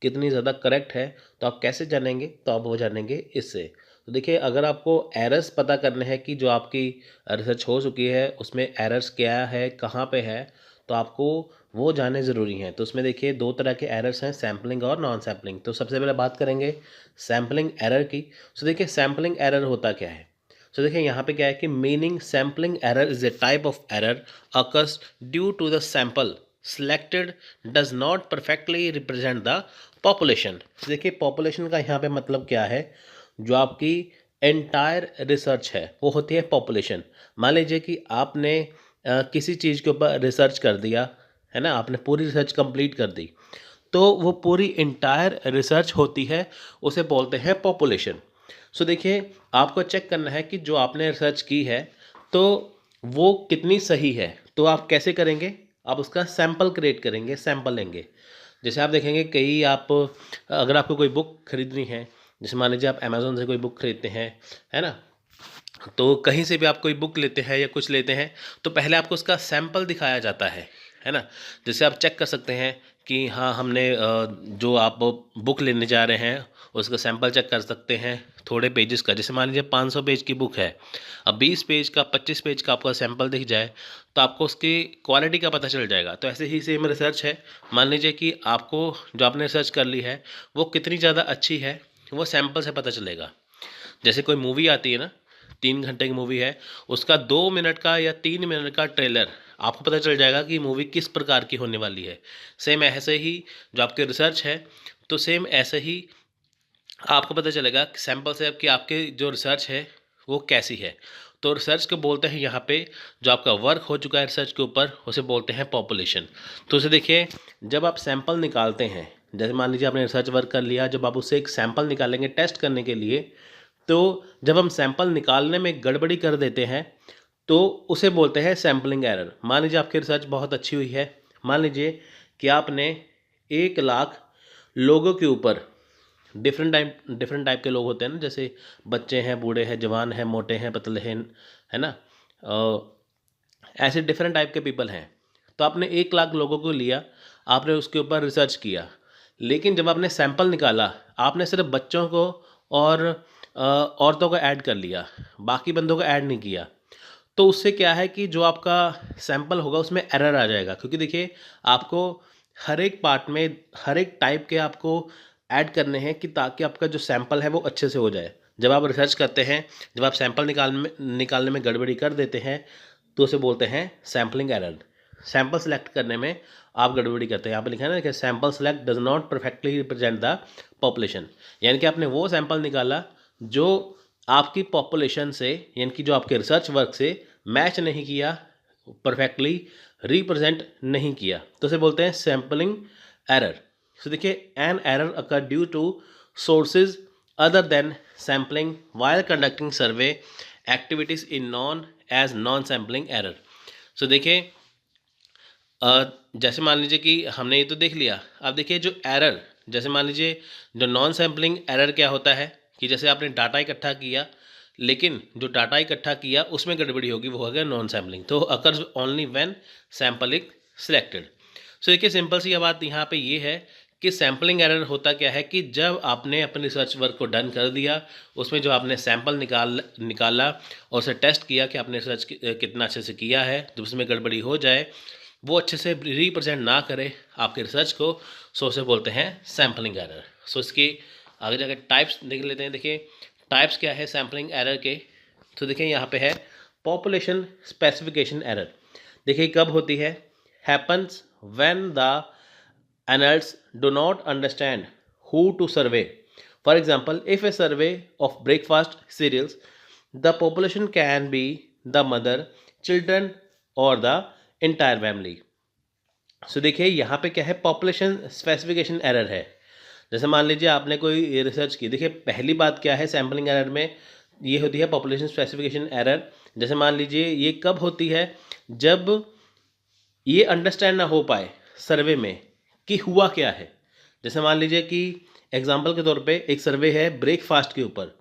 S1: कितनी ज़्यादा करेक्ट है। तो आप कैसे जानेंगे, तो आप वो जानेंगे इससे। तो देखिए अगर आपको एरर्स पता करने हैं कि जो आपकी रिसर्च हो चुकी है उसमें एरर्स क्या है, कहाँ पे है, तो आपको वो जानने ज़रूरी हैं। तो उसमें देखिए 2 तरह के एरर्स हैं, सैम्पलिंग और नॉन सैम्पलिंग। तो सबसे पहले बात करेंगे सैम्पलिंग एरर की। सो देखिए सैम्पलिंग एरर होता क्या है। सो देखिए यहाँ पे क्या है कि meaning sampling error is a type of error occurs due to the sample selected does not perfectly represent the population। देखिए पॉपुलेशन का यहाँ पे मतलब क्या है, जो आपकी एंटायर रिसर्च है वो होती है पॉपुलेशन। मान लीजिए कि आपने किसी चीज़ के ऊपर रिसर्च कर दिया है ना, आपने पूरी रिसर्च कंप्लीट कर दी, तो वो पूरी इंटायर रिसर्च होती है, उसे बोलते हैं पॉपुलेशन। सो देखिए आपको चेक करना है कि जो आपने रिसर्च की है तो वो कितनी सही है। तो आप कैसे करेंगे, आप उसका सैंपल क्रिएट करेंगे, सैंपल लेंगे। जैसे आप देखेंगे कई आप अगर आपको कोई बुक खरीदनी है, जैसे मान लीजिए आप अमेज़ोन से कोई बुक खरीदते हैं, है ना, तो कहीं से भी आप कोई बुक लेते हैं या कुछ लेते हैं तो पहले आपको उसका सैंपल दिखाया जाता है ना। जैसे आप चेक कर सकते हैं कि हाँ हमने जो आप बुक लेने जा रहे हैं उसका सैंपल चेक कर सकते हैं थोड़े पेजेस का। जैसे मान लीजिए 500 पेज की बुक है, अब 20 पेज का 25 पेज का आपका सैंपल दिख जाए तो आपको उसकी क्वालिटी का पता चल जाएगा। तो ऐसे ही सेम रिसर्च है, मान लीजिए कि आपको जो आपने रिसर्च कर ली है वो कितनी ज़्यादा अच्छी है वो सैंपल से पता चलेगा। जैसे कोई मूवी आती है ना, 3 घंटे की मूवी है, उसका 2 मिनट का या 3 मिनट का ट्रेलर आपको पता चल जाएगा कि मूवी किस प्रकार की होने वाली है। सेम ऐसे ही जो आपके रिसर्च है, तो सेम ऐसे ही आपको पता चलेगा सैंपल से कि आपके जो रिसर्च है वो कैसी है। तो रिसर्च को बोलते हैं यहाँ पे, जो आपका वर्क हो चुका है रिसर्च के ऊपर, उसे बोलते हैं पॉपुलेशन। तो उसे देखिए, जब आप सैंपल निकालते हैं, जैसे मान लीजिए आपने रिसर्च वर्क कर लिया, जब आप उससे एक सैंपल निकालेंगे टेस्ट करने के लिए, तो जब हम सैंपल निकालने में गड़बड़ी कर देते हैं तो उसे बोलते हैं सैम्पलिंग एरर। मान लीजिए आपकी रिसर्च बहुत अच्छी हुई है, मान लीजिए कि आपने 1 लाख लोगों के ऊपर, डिफरेंट टाइप के लोग होते हैं ना, जैसे बच्चे हैं, बूढ़े हैं, जवान हैं, मोटे हैं, पतले हैं, है ना, ऐसे डिफरेंट टाइप के पीपल हैं। तो आपने 1 लाख लोगों को लिया, आपने उसके ऊपर रिसर्च किया, लेकिन जब आपने सैंपल निकाला, आपने सिर्फ बच्चों को और औरतों को ऐड कर लिया, बाकी बंदों को ऐड नहीं किया। तो उससे क्या है कि जो आपका सैंपल होगा उसमें एरर आ जाएगा, क्योंकि देखिए आपको हर एक पार्ट में हर एक टाइप के आपको ऐड करने हैं कि ताकि आपका जो सैंपल है वो अच्छे से हो जाए। जब आप रिसर्च करते हैं, जब आप सैंपल निकालने में गड़बड़ी कर देते हैं, तो उसे बोलते हैं सैम्पलिंग एरर। सैंपल सेलेक्ट करने में आप गड़बड़ी करते हैं, यहाँ पे लिखा है ना कि sample select does not perfectly represent the population, यानी कि आपने वो सैंपल निकाला जो आपकी पॉपुलेशन से, यानी कि जो आपके रिसर्च वर्क से मैच नहीं किया, परफेक्टली रिप्रेजेंट नहीं किया, तो उसे बोलते हैं सैम्पलिंग एरर। सो देखिए, an error occur due to sources other than sampling while conducting survey activities in non as non sampling error. So देखिए, जैसे मान लीजिए कि हमने ये तो देख लिया, अब देखिए जो एरर, जैसे मान लीजिए जो नॉन सैम्पलिंग एरर क्या होता है कि जैसे आपने डाटा इकट्ठा किया, लेकिन जो डाटा इकट्ठा किया उसमें गड़बड़ी होगी, वो हो गया नॉन सैम्पलिंग। तो occurs only when sample is selected. So देखिए, सिंपल सी बात यहाँ पे ये है कि सैम्पलिंग एरर होता क्या है कि जब आपने अपने रिसर्च वर्क को डन कर दिया, उसमें जो आपने सैंपल निकाला और उसे टेस्ट किया कि आपने रिसर्च कितना अच्छे से किया है, जब उसमें गड़बड़ी हो जाए, वो अच्छे से रिप्रेजेंट ना करे आपके रिसर्च को, सो उसे बोलते हैं सैम्पलिंग एरर। सो इसकी आगे जाकर टाइप्स देख लेते हैं। देखिए टाइप्स क्या है सैम्पलिंग एरर के, तो देखिए यहाँ पे है पॉपुलेशन स्पेसिफिकेशन एरर। देखिए कब होती है, happens when the analysts do not understand who to survey. For example, if a survey of breakfast cereals, the population can be the mother, children और द इंटायर फैमिली। सो देखिए यहाँ पे क्या है, पॉपुलेशन स्पेसिफिकेशन एरर है। जैसे मान लीजिए आपने कोई रिसर्च की, देखिए पहली बात क्या है सैम्पलिंग एरर में, ये होती है पॉपुलेशन स्पेसिफिकेशन एरर। जैसे मान लीजिए ये कब होती है, जब ये अंडरस्टैंड ना हो पाए सर्वे में कि हुआ क्या है। जैसे मान लीजिए कि एग्जाम्पल के तौर पे एक सर्वे है ब्रेकफास्ट के ऊपर।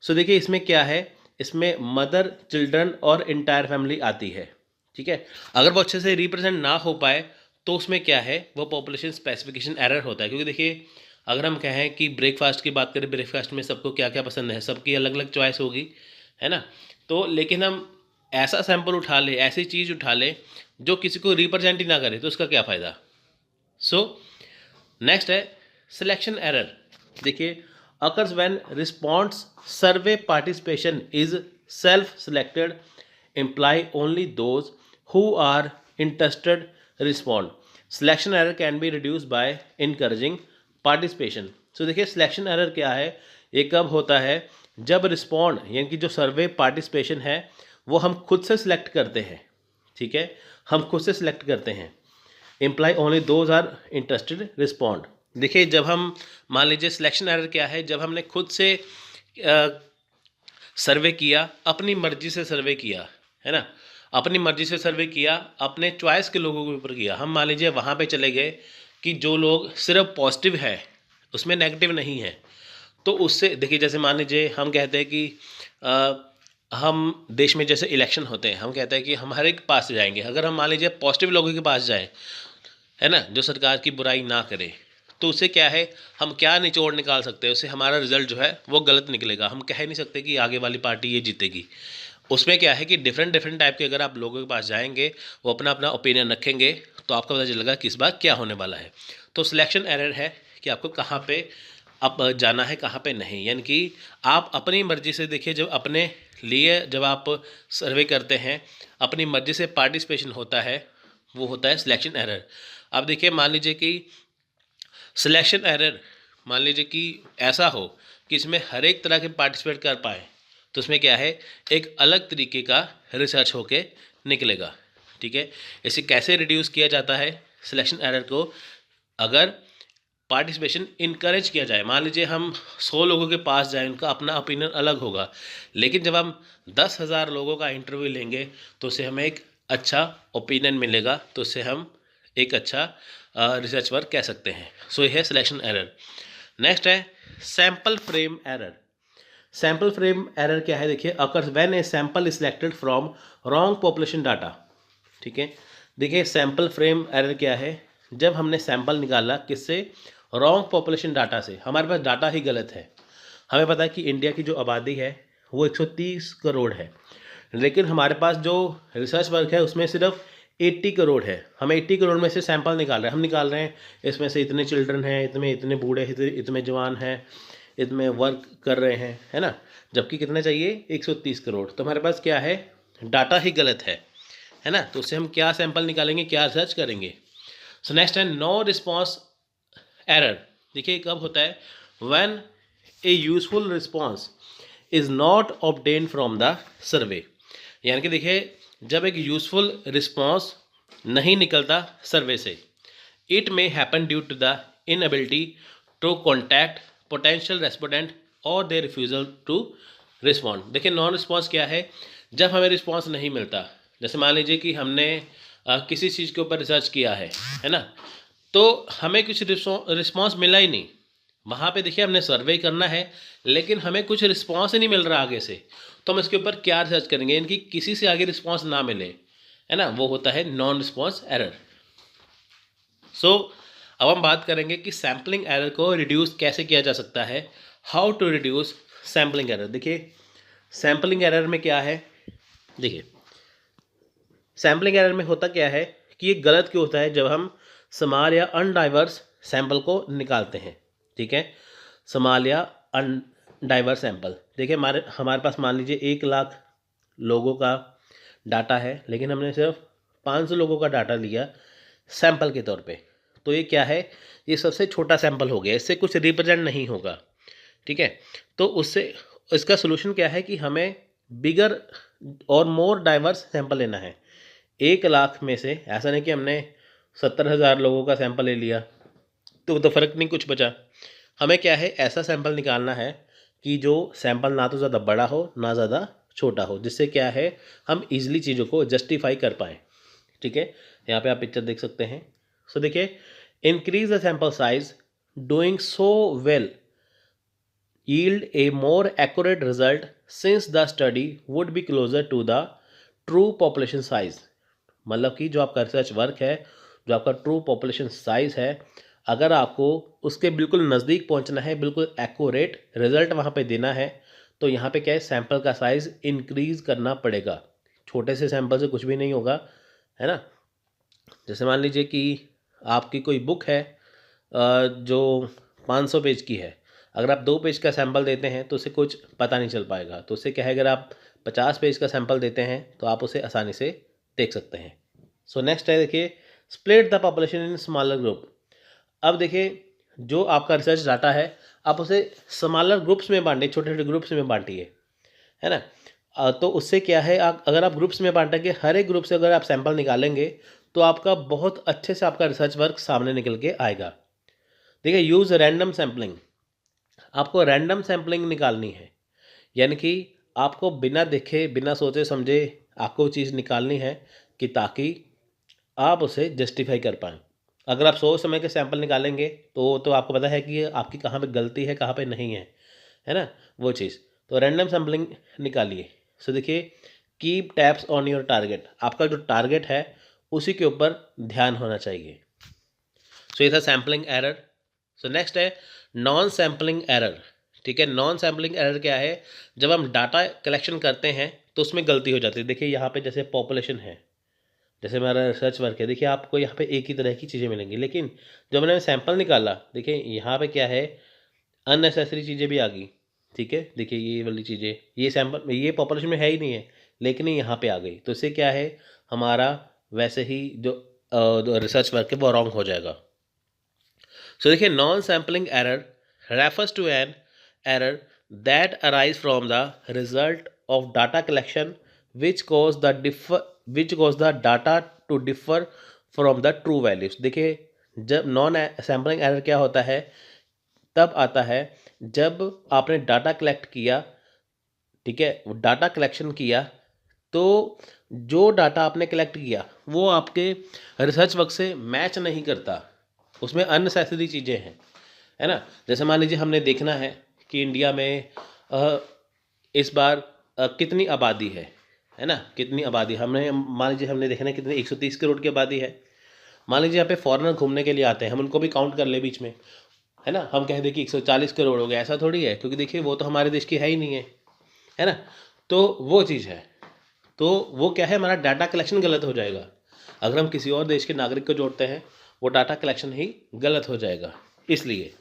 S1: सो देखिए इसमें क्या है, इसमें मदर, चिल्ड्रन और इंटायर फैमिली आती है, ठीक है। अगर वो अच्छे से रिप्रेजेंट ना हो पाए तो उसमें क्या है, वो पॉपुलेशन स्पेसिफिकेशन एरर होता है। क्योंकि देखिए अगर हम कहें कि ब्रेकफास्ट की बात करें, ब्रेकफास्ट में सबको क्या क्या पसंद है, सबकी अलग अलग चॉइस होगी, है ना। तो लेकिन हम ऐसा सैंपल उठा ले, ऐसी चीज़ उठा ले जो किसी को रिप्रेजेंट ही ना करे, तो उसका क्या फ़ायदा। सो नेक्स्ट है सिलेक्शन एरर। देखिए occurs when response survey participation is self-selected, imply only those who are interested respond. Selection error can be reduced by encouraging participation. So देखिए सिलेक्शन एरर क्या है, ये कब होता है, जब रिस्पॉन्ड यानी कि जो सर्वे पार्टिसिपेशन है वो हम खुद से सिलेक्ट करते हैं, ठीक है, हम खुद से सिलेक्ट करते हैं। Imply only those are interested respond. देखिए जब हम मान लीजिए सिलेक्शन एरर क्या है, जब हमने खुद से सर्वे किया, अपनी मर्जी से सर्वे किया, है ना, अपनी मर्जी से सर्वे किया, अपने चॉइस के लोगों के ऊपर किया। हम मान लीजिए वहाँ पे चले गए कि जो लोग सिर्फ पॉजिटिव है, उसमें नेगेटिव नहीं है, तो उससे देखिए जैसे मान लीजिए हम कहते हैं कि हम देश में जैसे इलेक्शन होते हैं, हम कहते हैं कि हम हर एक पास से जाएंगे। अगर हम मान लीजिए पॉजिटिव लोगों के पास जाएँ, है ना, जो सरकार की बुराई ना करे, तो उससे क्या है, हम क्या निचोड़ निकाल सकते हैं, उससे हमारा रिजल्ट जो है वो गलत निकलेगा। हम कह नहीं सकते कि आगे वाली पार्टी ये जीतेगी। उसमें क्या है कि डिफरेंट टाइप के अगर आप लोगों के पास जाएंगे, वो अपना अपना ओपिनियन रखेंगे, तो आपको पता चलेगा कि इस बार क्या होने वाला है। तो सिलेक्शन एरर है कि आपको कहाँ पे अब जाना है कहाँ पे नहीं, यानी कि आप अपनी मर्जी से देखिए, जब अपने लिए जब आप सर्वे करते हैं, अपनी मर्जी से पार्टिसिपेशन होता है, वो होता है सिलेक्शन एरर। अब देखिए मान लीजिए कि सिलेक्शन एरर, मान लीजिए कि ऐसा हो कि इसमें हर एक तरह के पार्टिसिपेट कर पाए, तो उसमें क्या है, एक अलग तरीके का रिसर्च होके निकलेगा। ठीक है, इसे कैसे रिड्यूस किया जाता है सिलेक्शन एरर को, अगर पार्टिसिपेशन इनकरेज किया जाए। मान लीजिए हम 100 लोगों के पास जाएं, उनका अपना ओपिनियन अलग होगा, लेकिन जब हम 10,000 लोगों का इंटरव्यू लेंगे तो उससे हमें एक अच्छा ओपिनियन मिलेगा, तो उससे हम एक अच्छा रिसर्च वर्क कह सकते हैं। सो ये है सिलेक्शन एरर। नेक्स्ट है sample frame error. Sample frame error क्या है, देखिए, occurs when A sample is selected from wrong population data. ठीक है, देखिए सैम्पल फ्रेम एरर क्या है, जब हमने सैंपल निकाला किससे, रॉन्ग पॉपुलेशन डाटा से, हमारे पास डाटा ही गलत है। हमें पता है कि इंडिया की जो आबादी है वो 130 करोड़ है, लेकिन हमारे पास जो रिसर्च वर्क है उसमें सिर्फ 80 करोड़ है। हमें 80 करोड़ में से सैंपल निकाल रहे हैं, हम निकाल रहे हैं इसमें से इतने चिल्ड्रन हैं, इतने बूढ़े, इतने जवान हैं, इतने वर्क कर रहे हैं, है ना, जबकि कितना चाहिए 130 करोड़। तो हमारे पास क्या है, डाटा ही गलत है ना, तो उससे हम क्या सैंपल निकालेंगे, क्या रिसर्च करेंगे। सो नेक्स्ट है नो रिस्पॉन्स एरर। देखिए कब होता है, when A useful response is not obtain from the survey. यानी कि देखिए जब एक यूजफुल रिस्पॉन्स नहीं निकलता सर्वे से, it may happen due to the inability to contact potential respondent और देयर रिफ्यूजल टू रिस्पॉन्ड। देखिए नॉन रिस्पॉन्स क्या है, जब हमें रिस्पॉन्स नहीं मिलता, जैसे मान लीजिए कि हमने किसी चीज़ के ऊपर रिसर्च किया है ना, तो हमें कुछ रिस्पॉन्स मिला ही नहीं। वहाँ पे देखिए हमने सर्वे करना है, लेकिन हमें कुछ रिस्पॉन्स ही नहीं मिल रहा आगे से, तो हम इसके ऊपर क्या रिसर्च करेंगे, इनकी किसी से आगे रिस्पॉन्स ना मिले, है ना, वो होता है नॉन रिस्पॉन्स एरर। सो अब हम बात करेंगे कि सैम्पलिंग एरर को रिड्यूस कैसे किया जा सकता है, how to reduce sampling error. देखिए सैम्पलिंग एरर में क्या है, देखिए सैम्पलिंग एरर में होता क्या है कि ये गलत क्यों होता है, जब हम समाल या अनडाइवर्स सैंपल को निकालते हैं। ठीक है, समाल या अनडाइवर्स सैंपल, देखिए हमारे पास मान लीजिए 1 लाख लोगों का डाटा है, लेकिन हमने सिर्फ 500 लोगों का डाटा लिया सैंपल के तौर पे, तो ये क्या है, ये सबसे छोटा सैंपल हो गया, इससे कुछ रिप्रेजेंट नहीं होगा। ठीक है, तो उससे इसका सोल्यूशन क्या है कि हमें बिगर और मोर डाइवर्स सैंपल लेना है। 1 लाख में से ऐसा नहीं कि हमने 70,000 लोगों का सैंपल ले लिया तो फ़र्क नहीं कुछ बचा। हमें क्या है, ऐसा सैंपल निकालना है कि जो सैंपल ना तो ज़्यादा बड़ा हो ना ज़्यादा छोटा हो, जिससे क्या है हम इजीली चीज़ों को जस्टिफाई कर पाएँ। ठीक है, यहाँ पे आप पिक्चर देख सकते हैं। सो देखिए, increase the sample size doing so well yield a more accurate result since the study would be closer to the true population size। मतलब कि जो आपका रिसर्च वर्क है, जो आपका ट्रू पॉपुलेशन साइज है, अगर आपको उसके बिल्कुल नज़दीक पहुंचना है, बिल्कुल एक्यूरेट रिजल्ट वहां पे देना है, तो यहाँ पे क्या है, सैंपल का साइज़ इंक्रीज़ करना पड़ेगा। छोटे से सैंपल से कुछ भी नहीं होगा, है ना। जैसे मान लीजिए कि आपकी कोई बुक है जो 500 पेज की है, अगर आप 2 पेज का सैंपल देते हैं तो उसे कुछ पता नहीं चल पाएगा। तो उससे क्या है, अगर आप 50 पेज का सैंपल देते हैं तो आप उसे आसानी से देख सकते हैं। सो नेक्स्ट है, देखिए split the population in smaller group. अब देखिए जो आपका रिसर्च डाटा है, आप उसे स्मॉलर ग्रुप्स में बांटिए, छोटे छोटे ग्रुप्स में बांटिए, है ना। तो उससे क्या है, अगर आप ग्रुप्स में बांटेंगे, हर एक ग्रुप से अगर आप सैंपल निकालेंगे तो आपका बहुत अच्छे से आपका रिसर्च वर्क सामने निकल के आएगा। देखिए यूज़ रैंडम सैम्पलिंग, आपको रैंडम सैम्पलिंग निकालनी है, यानी कि आपको बिना देखे बिना सोचे समझे आपको चीज़ निकालनी है कि ताकि आप उसे जस्टिफाई कर पाएँ। अगर आप सोच समझ के सैंपल निकालेंगे तो आपको पता है कि आपकी कहाँ पे गलती है, कहाँ पे नहीं है ना, वो चीज़। तो रैंडम सैम्पलिंग निकालिए। सो देखिए, keep taps on your target, आपका जो टारगेट है उसी के ऊपर ध्यान होना चाहिए। सो ये था सैम्पलिंग एरर। सो नेक्स्ट है नॉन सैम्पलिंग एरर। ठीक है, नॉन सैम्पलिंग एरर क्या है, जब हम डाटा कलेक्शन करते हैं तो उसमें गलती हो जाती है। देखिए यहाँ पे जैसे पॉपुलेशन है, जैसे हमारा रिसर्च वर्क है, देखिए आपको यहाँ पे एक ही तरह की चीज़ें मिलेंगी, लेकिन जब मैंने सैंपल निकाला, देखिए यहाँ पे क्या है, अननेसेसरी चीज़ें भी आ गई, ठीक है। देखिए ये वाली चीज़ें, ये सैम्पल, ये पॉपुलेशन में है ही नहीं है, लेकिन ये यहाँ पे आ गई, तो इससे क्या है, हमारा वैसे ही जो रिसर्च वर्क है वो रॉन्ग हो जाएगा। सो देखिए, non sampling error refers to an error that arise from the result of data collection which cause the data to differ from the true values. देखिए, जब नॉन सैम्पलिंग एरर क्या होता है, तब आता है जब आपने डाटा कलेक्ट किया, ठीक है, डाटा कलेक्शन किया, तो जो डाटा आपने कलेक्ट किया वो आपके रिसर्च वर्क से मैच नहीं करता, उसमें अननेसेसरी चीज़ें हैं, है ना। जैसे मान लीजिए हमने देखना है कि इंडिया में इस बार कितनी आबादी है ना, कितनी आबादी, हमने मान लीजिए हमने देखना है कितनी 130 करोड़ की आबादी है। मान लीजिए यहाँ पे फॉरेनर घूमने के लिए आते हैं, हम उनको भी काउंट कर ले बीच में, है ना, हम कह दें कि 140 करोड़ हो गया, ऐसा थोड़ी है, क्योंकि देखिए वो तो हमारे देश की है ही नहीं है ना। तो वो चीज़ है, तो वो क्या है, हमारा डाटा कलेक्शन गलत हो जाएगा। अगर हम किसी और देश के नागरिक को जोड़ते हैं, वो डाटा कलेक्शन ही गलत हो जाएगा। इसलिए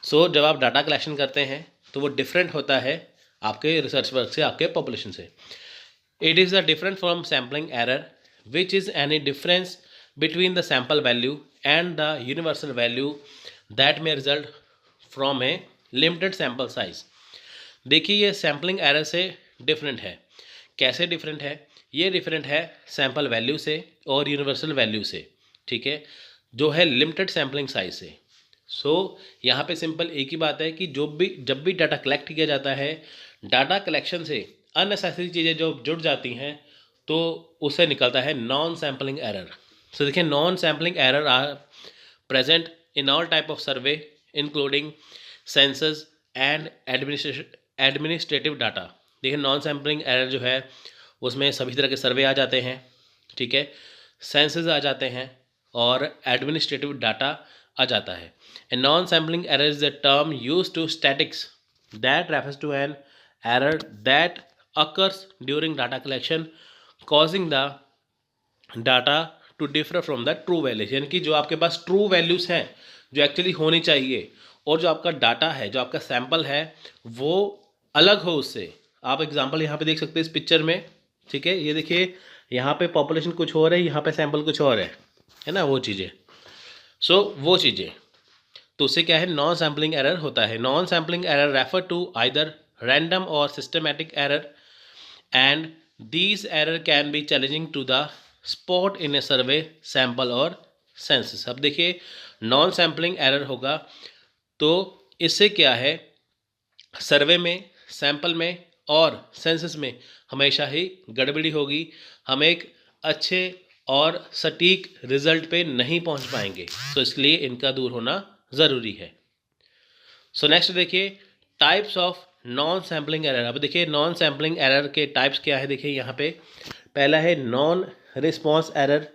S1: जब आप डाटा कलेक्शन करते हैं तो वो डिफरेंट होता है आपके रिसर्च वर्क से, आपके पॉपुलेशन से। It is the different from sampling error which is any difference between the sample value and the universal value that may result from a limited sample size. देखिए, ये sampling error से different है। कैसे different है? ये different है sample value से और यूनिवर्सल वैल्यू से, ठीक है, जो है लिमिटेड सैम्पलिंग साइज से। यहाँ पे सिंपल एक ही बात है कि जब भी डाटा कलेक्ट किया जाता है, डाटा कलेक्शन से अननेसेसरी चीज़ें जो जुड़ जाती हैं, तो उससे निकलता है नॉन सैम्पलिंग एरर। देखिए, non sampling error are present in all type of survey including census and administrative data. देखिए, नॉन सैम्पलिंग एरर जो है उसमें सभी तरह के सर्वे आ जाते हैं, ठीक है, सेंसस आ जाते हैं और एडमिनिस्ट्रेटिव डाटा आ जाता है। A non sampling error is the term use to statistics that refers to an error that occurs during data collection causing the data to differ from the true values. यानी कि जो आपके पास true values हैं, जो actually होनी चाहिए, और जो आपका डाटा है, जो आपका सैंपल है, वो अलग हो उससे। आप एग्जांपल यहाँ पे देख सकते हैं इस पिक्चर में, ठीक है, ये देखिए, यहाँ पे पॉपुलेशन कुछ और है, यहाँ पे सैंपल कुछ और है ना, वो चीज़ें। वो चीज़ें, तो उससे क्या है, नॉन सैम्पलिंग एरर होता है। Non sampling error refer to either random और systematic error and these error can be challenging to the spot in a survey sample और सेंसस। अब देखिए, नॉन सैम्पलिंग एरर होगा तो इससे क्या है, सर्वे में, सैंपल में और सेंसस में हमेशा ही गड़बड़ी होगी, हम एक अच्छे और सटीक रिजल्ट पे नहीं पहुंच पाएंगे, तो इसलिए इनका दूर होना ज़रूरी है। नेक्स्ट देखिए, types of non sampling error. अब देखिए, नॉन सैम्पलिंग एरर के टाइप्स क्या है, देखिए यहाँ पे पहला है नॉन रिस्पॉन्स एरर,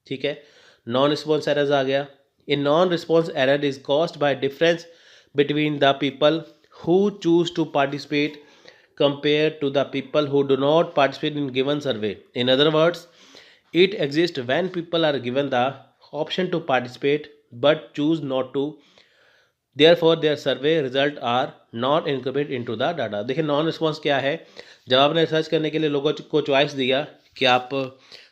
S1: ठीक है, नॉन रिस्पॉन्स एरर आ गया। A non response error is caused by difference between the people who choose to participate compared to the people who do not participate in given survey. In other words, it exists when people are given the option to participate but choose not to. Therefore, their survey result are not incorporated into the data. देखिए, non response क्या है, जब आपने research करने के लिए लोगों को चॉइस दिया कि आप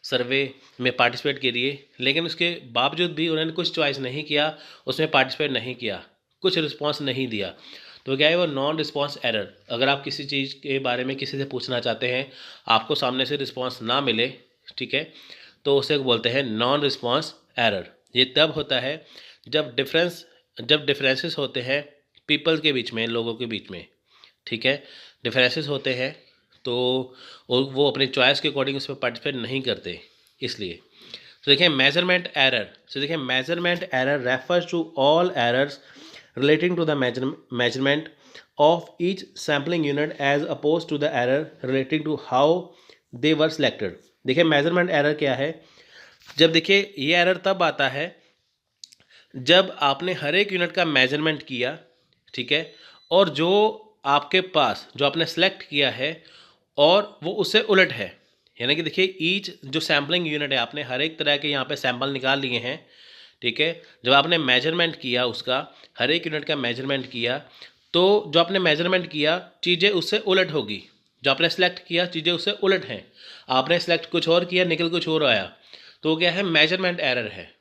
S1: सर्वे में पार्टिसिपेट करिए, लेकिन उसके बावजूद भी उन्होंने कुछ चॉइस नहीं किया, उसमें पार्टिसिपेट नहीं किया, कुछ रिस्पॉन्स नहीं दिया, तो क्या है, वो नॉन रिस्पॉन्स एरर। अगर आप किसी चीज़ के बारे में किसी से पूछना चाहते हैं, आपको सामने से रिस्पॉन्स ना मिले, ठीक है, तो उसे बोलते हैं नॉन रिस्पॉन्स एरर। ये तब होता है जब डिफरेंसेस होते हैं पीपल के बीच में, लोगों के बीच में, ठीक है, डिफरेंसेस होते हैं, तो वो अपनी चॉइस के अकॉर्डिंग उसमें पार्टिसिपेट नहीं करते, इसलिए। तो देखिए, मेजरमेंट एरर। देखिए, measurement error refers to all errors relating to the measurement of each sampling unit as opposed to the error relating to how they were selected. देखिए, मेजरमेंट एरर क्या है, जब देखिए ये एरर तब आता है जब आपने हर एक यूनिट का मेजरमेंट किया, ठीक है, और जो आपके पास जो आपने सेलेक्ट किया है और वो उससे उलट है, यानी कि देखिए, ईच जो सैम्पलिंग यूनिट है, आपने हर एक तरह के यहाँ पे सैंपल निकाल लिए हैं, ठीक है, जब आपने मेजरमेंट किया, उसका हर एक यूनिट का मेजरमेंट किया, तो जो आपने मेजरमेंट किया चीज़ें उससे उलट होगी, जो आपने सेलेक्ट किया चीज़ें उससे उलट हैं, आपने सेलेक्ट कुछ और किया निकल कुछ और आया, तो वो क्या है, मेजरमेंट एरर है।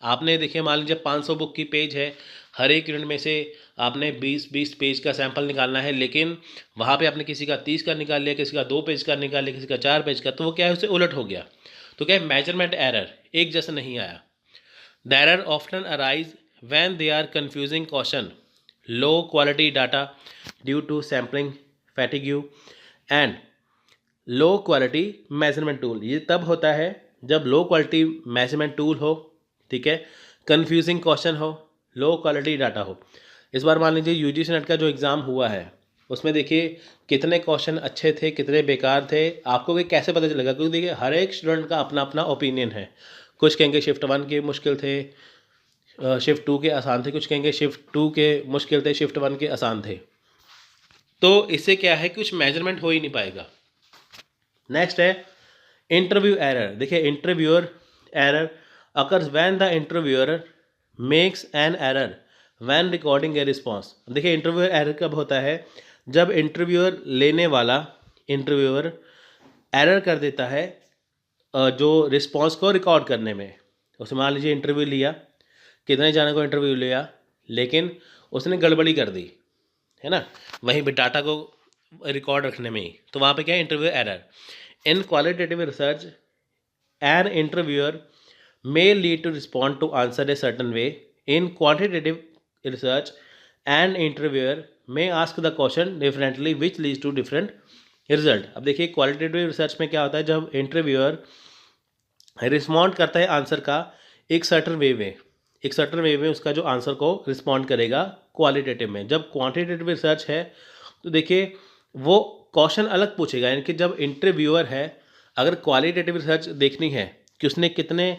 S1: आपने देखिए मान लीजिए 500 बुक की पेज है, हर एक यूनिट में से आपने 20-20 पेज का सैंपल निकालना है, लेकिन वहाँ पे आपने किसी का 30 का निकाल लिया, किसी का 2 पेज का निकाल लिया, किसी का 4 पेज का, तो वो क्या है, उससे उलट हो गया। तो क्या है, मेजरमेंट एरर एक जैसा नहीं आया। The error often arise when they are confusing question, low quality data due to sampling fatigue and low quality measurement tool. ये तब होता है जब लो क्वालिटी मेजरमेंट टूल हो, ठीक है, कंफ्यूजिंग क्वेश्चन हो, लो क्वालिटी डाटा हो। इस बार मान लीजिए यूजीसी नेट का जो एग्ज़ाम हुआ है उसमें देखिए कितने क्वेश्चन अच्छे थे कितने बेकार थे, आपको ये कैसे पता चलेगा, क्योंकि देखिए हर एक स्टूडेंट का अपना अपना ओपिनियन है। कुछ कहेंगे शिफ्ट 1 के मुश्किल थे, शिफ्ट 2 के आसान थे, कुछ कहेंगे शिफ्ट 2 के मुश्किल थे, शिफ्ट 1 के आसान थे। तो इससे क्या है, कुछ मेजरमेंट हो ही नहीं पाएगा। नेक्स्ट है इंटरव्यू एरर। देखिए interviewer error occurs when the interviewer makes an error when recording a response. देखिए इंटरव्यूअर एरर कब होता है, जब इंटरव्यूअर लेने वाला इंटरव्यूअर एरर कर देता है जो रिस्पॉन्स को रिकॉर्ड करने में। उसमें मान लीजिए इंटरव्यू लिया, कितने जाने को इंटरव्यू लिया, लेकिन उसने गड़बड़ी कर दी, है ना, वहीं पे डाटा को रिकॉर्ड रखने में ही, तो वहाँ पे क्या है, interview error. In qualitative research an interviewer may lead to respond to answer a certain way. In quantitative research, an interviewer may ask the question differently which leads to different result. अब देखिए qualitative research में क्या होता है, जब interviewer respond करता है answer का एक सर्टन वे में, एक सर्टन वे में उसका जो आंसर को रिस्पॉन्ड करेगा क्वालिटेटिव में। जब क्वांटिटेटिव रिसर्च है तो देखिए वो क्वेश्चन अलग पूछेगा, यानी कि जब इंटरव्यूअर है अगर क्वालिटेटिव रिसर्च देखनी है कि उसने कितने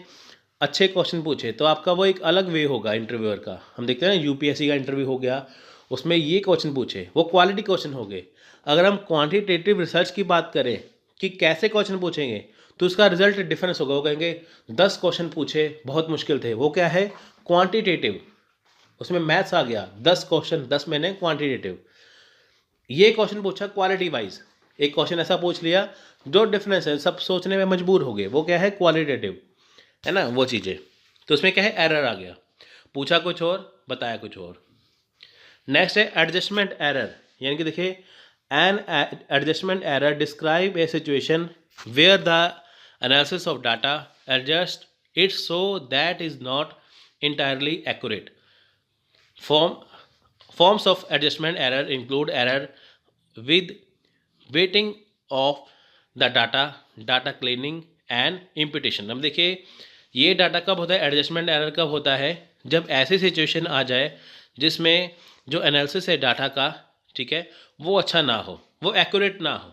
S1: अच्छे क्वेश्चन पूछे, तो आपका वो एक अलग वे होगा इंटरव्यूअर का। हम देखते हैं ना यूपीएससी का इंटरव्यू हो गया, उसमें ये क्वेश्चन पूछे, वो क्वालिटी क्वेश्चन हो गए। अगर हम क्वांटिटेटिव रिसर्च की बात करें कि कैसे क्वेश्चन पूछेंगे, तो उसका रिजल्ट डिफरेंस होगा। वो कहेंगे 10 क्वेश्चन पूछे बहुत मुश्किल थे, वो क्या है, क्वांटिटेटिव, उसमें मैथ्स आ गया, 10 क्वेश्चन 10 मैंने क्वांटिटेटिव। ये क्वेश्चन पूछा क्वालिटी वाइज, एक क्वेश्चन ऐसा पूछ लिया जो डिफरेंस है, सब सोचने में मजबूर हो गए, वो क्या है, क्वालिटेटिव, है ना, वो चीज़ें। तो उसमें क्या है, एरर आ गया, पूछा कुछ और बताया कुछ और। नेक्स्ट है एडजस्टमेंट एरर, यानी कि देखिए an adjustment error describe a situation where the analysis of data adjust it so that is not entirely accurate. Forms of adjustment error include error with weighting of the data cleaning and imputation। अब देखिए ये data कब होता है, adjustment error कब होता है, जब ऐसी सिचुएशन आ जाए जिसमें जो एनालिसिस है डाटा का, ठीक है, वो अच्छा ना हो, वो एक्यूरेट ना हो,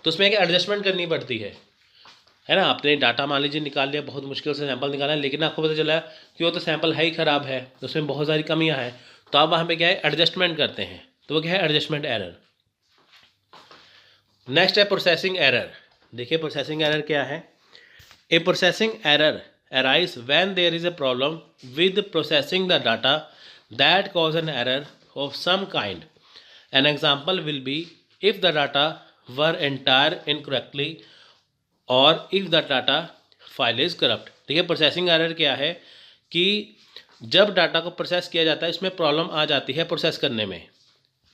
S1: तो उसमें एक एडजस्टमेंट करनी पड़ती है ना। आपने डाटा मान लीजिए निकाल लिया, बहुत मुश्किल से सैंपल निकाला, लेकिन आपको पता चला कि वो तो सैंपल है ही ख़राब है, उसमें बहुत सारी कमियां हैं, तो आप वहाँ पे क्या है, एडजस्टमेंट करते हैं, तो वो क्या है, एडजस्टमेंट एरर। नेक्स्ट है प्रोसेसिंग एरर। देखिए प्रोसेसिंग एरर क्या है, a processing error arise when there is a problem with processing the data that cause an error of some kind. An example will be if the data were entered incorrectly or if the data file is corrupt। ठीक है, processing error क्या है कि जब data को process किया जाता है इसमें प्रॉब्लम आ जाती है प्रोसेस करने में।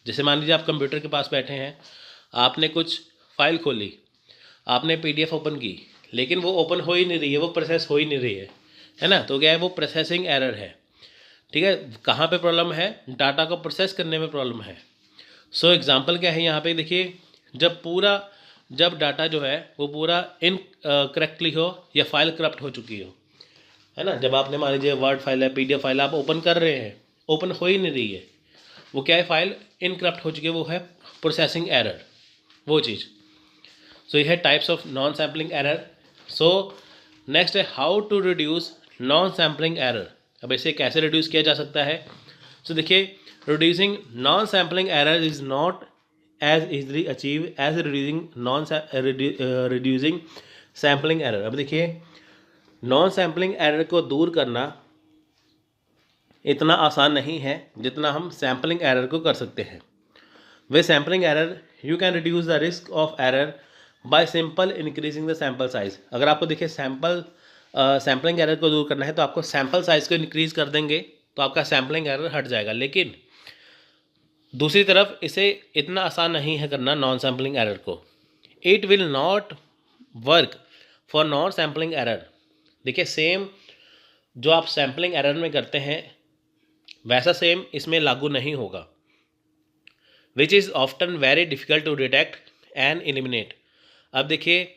S1: जैसे मान लीजिए आप कंप्यूटर के पास बैठे हैं, आपने कुछ फाइल खोली, आपने पीडीएफ ओपन की, लेकिन वो ओपन हो ही नहीं रही है, वो प्रोसेस हो ही नहीं रही है ना, तो क्या है, वो प्रोसेसिंग एरर है। ठीक है, कहाँ पे प्रॉब्लम है, डाटा को प्रोसेस करने में प्रॉब्लम है। सो एग्जांपल क्या है यहाँ पे, देखिए जब डाटा जो है वो पूरा इनकरेक्टली हो या फाइल करप्ट हो चुकी हो, है ना, जब आपने मान लीजिए वर्ड फाइल है, पीडीएफ फाइल आप ओपन कर रहे हैं, ओपन हो ही नहीं रही है, वो क्या है, फाइल इनकरप्ट हो चुकी है, वो है प्रोसेसिंग एरर, वो चीज़। सो यह है types of non sampling error. So next है how to reduce non sampling error. अब इसे कैसे रिड्यूस किया जा सकता है। सो देखिए reducing non sampling error is not as easily achieve as reducing sampling error. अब देखिए नॉन सैम्पलिंग एरर को दूर करना इतना आसान नहीं है जितना हम सैम्पलिंग एरर को कर सकते हैं। Way sampling error you can reduce the risk of error by simple increasing the sample size. अगर आपको देखिए सैम्पलिंग एरर को दूर करना है तो आपको सैम्पल साइज को इंक्रीज कर देंगे तो आपका सैम्पलिंग एरर हट जाएगा। लेकिन दूसरी तरफ इसे इतना आसान नहीं है करना नॉन सैम्पलिंग एरर को। It will not work for non sampling error. देखिए सेम जो आप सैम्पलिंग एरर में करते हैं वैसा सेम इसमें लागू नहीं होगा। Which is often very difficult to detect and eliminate. अब देखिए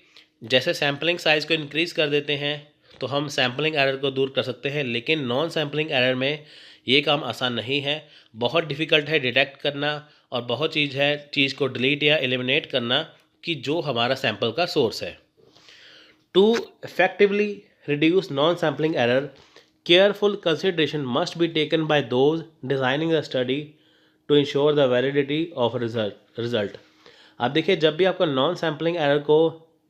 S1: जैसे सैम्पलिंग साइज़ को इंक्रीज़ कर देते हैं तो हम सैम्पलिंग एरर को दूर कर सकते हैं, लेकिन नॉन सैम्पलिंग एरर में ये काम आसान नहीं है, बहुत डिफ़िकल्ट है डिटेक्ट करना और बहुत चीज़ को डिलीट या एलिमिनेट करना कि जो हमारा सैम्पल का सोर्स है। To effectively reduce non sampling error, careful consideration must be taken by those designing the study to ensure the validity of result. अब देखिए जब भी आपको नॉन सैम्पलिंग एरर को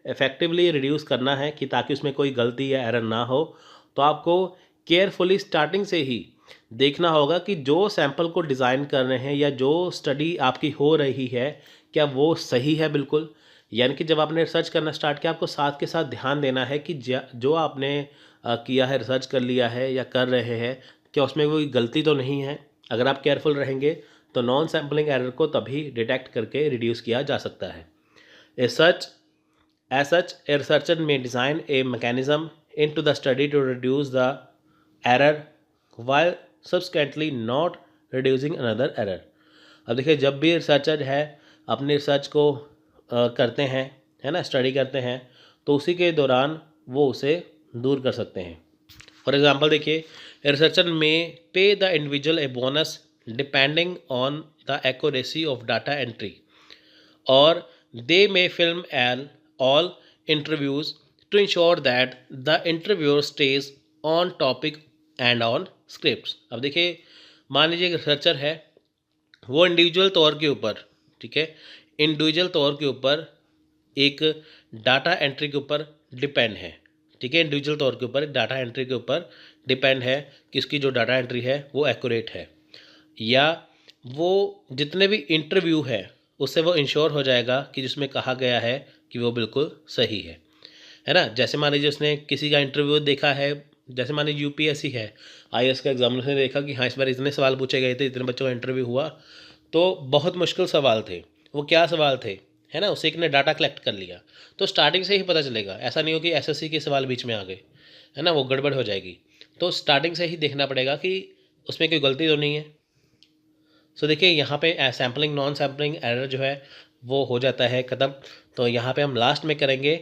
S1: इफेक्टिवली रिड्यूस करना है कि ताकि उसमें कोई गलती या एरर ना हो, तो आपको केयरफुली स्टार्टिंग से ही देखना होगा कि जो सैम्पल को डिज़ाइन कर रहे हैं या जो स्टडी आपकी हो रही है क्या वो सही है बिल्कुल। यानी कि जब आपने रिसर्च करना स्टार्ट किया आपको साथ के साथ ध्यान देना है कि जो आपने किया है, रिसर्च कर लिया है या कर रहे हैं, क्या उसमें कोई गलती तो नहीं है। अगर आप केयरफुल रहेंगे तो नॉन सैम्पलिंग एरर को तभी डिटेक्ट करके रिड्यूस किया जा सकता है। As such, a researcher may design a mechanism into the study to reduce the error while subsequently not reducing another error। अब देखिए जब भी रिसर्चर है अपनी रिसर्च को करते हैं, है ना, स्टडी करते हैं, तो उसी के दौरान वो उसे दूर कर सकते हैं। फॉर एग्जांपल देखिए रिसर्चर में पे the individual a bonus depending on the accuracy of data entry, और they may film all interviews to ensure that the interviewer stays on topic and on scripts। अब देखिए मान लीजिए एक रिसर्चर है, वो इंडिविजुअल तौर के ऊपर, ठीक है, इंडिविजुअल तौर के ऊपर एक डाटा एंट्री के ऊपर डिपेंड है, ठीक है, इंडिविजुअल तौर के ऊपर डाटा एंट्री के ऊपर डिपेंड है कि उसकी जो डाटा एंट्री है वो एक्यूरेट है, या वो जितने भी इंटरव्यू है उससे वो इंश्योर हो जाएगा कि जिसमें कहा गया है कि वो बिल्कुल सही है ना। जैसे मान लीजिए उसने किसी का इंटरव्यू देखा है, जैसे मान लीजिए यूपीएससी है, आईएएस का एग्जामिनर ने देखा कि हाँ इस बार इतने सवाल पूछे गए थे, इतने बच्चों का इंटरव्यू हुआ, तो बहुत मुश्किल सवाल थे। वो क्या सवाल थे, है ना, उसे एक ने डाटा कलेक्ट कर लिया, तो स्टार्टिंग से ही पता चलेगा। ऐसा नहीं हो कि एसएससी के सवाल बीच में आ गए, है ना, वो गड़बड़ हो जाएगी। तो स्टार्टिंग से ही देखना पड़ेगा कि उसमें कोई गलती तो नहीं है। सो देखिए यहाँ पे सैम्पलिंग नॉन सैम्पलिंग एरर जो है वो हो जाता है ख़त्म। तो यहाँ पे हम लास्ट में करेंगे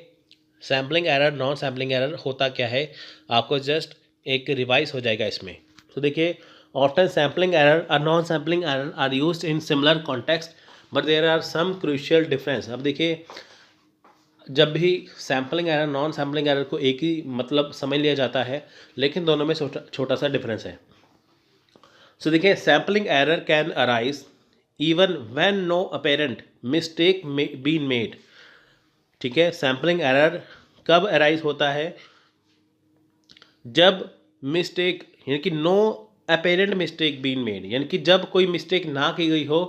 S1: sampling error non sampling error होता क्या है, आपको जस्ट एक रिवाइज हो जाएगा इसमें। तो देखिए ऑफ्टन सैम्पलिंग एरर और non sampling error are used in similar context but there are some crucial difference. अब देखिए जब भी sampling error non sampling error को एक ही मतलब समझ लिया जाता है, लेकिन दोनों में छोटा सा डिफरेंस है। सो देखिए sampling error can arise even when no apparent mistake been made, ठीक है। सैम्पलिंग एरर कब अराइज होता है, जब मिस्टेक यानी कि no apparent mistake been made, यानी कि जब कोई मिस्टेक ना की गई हो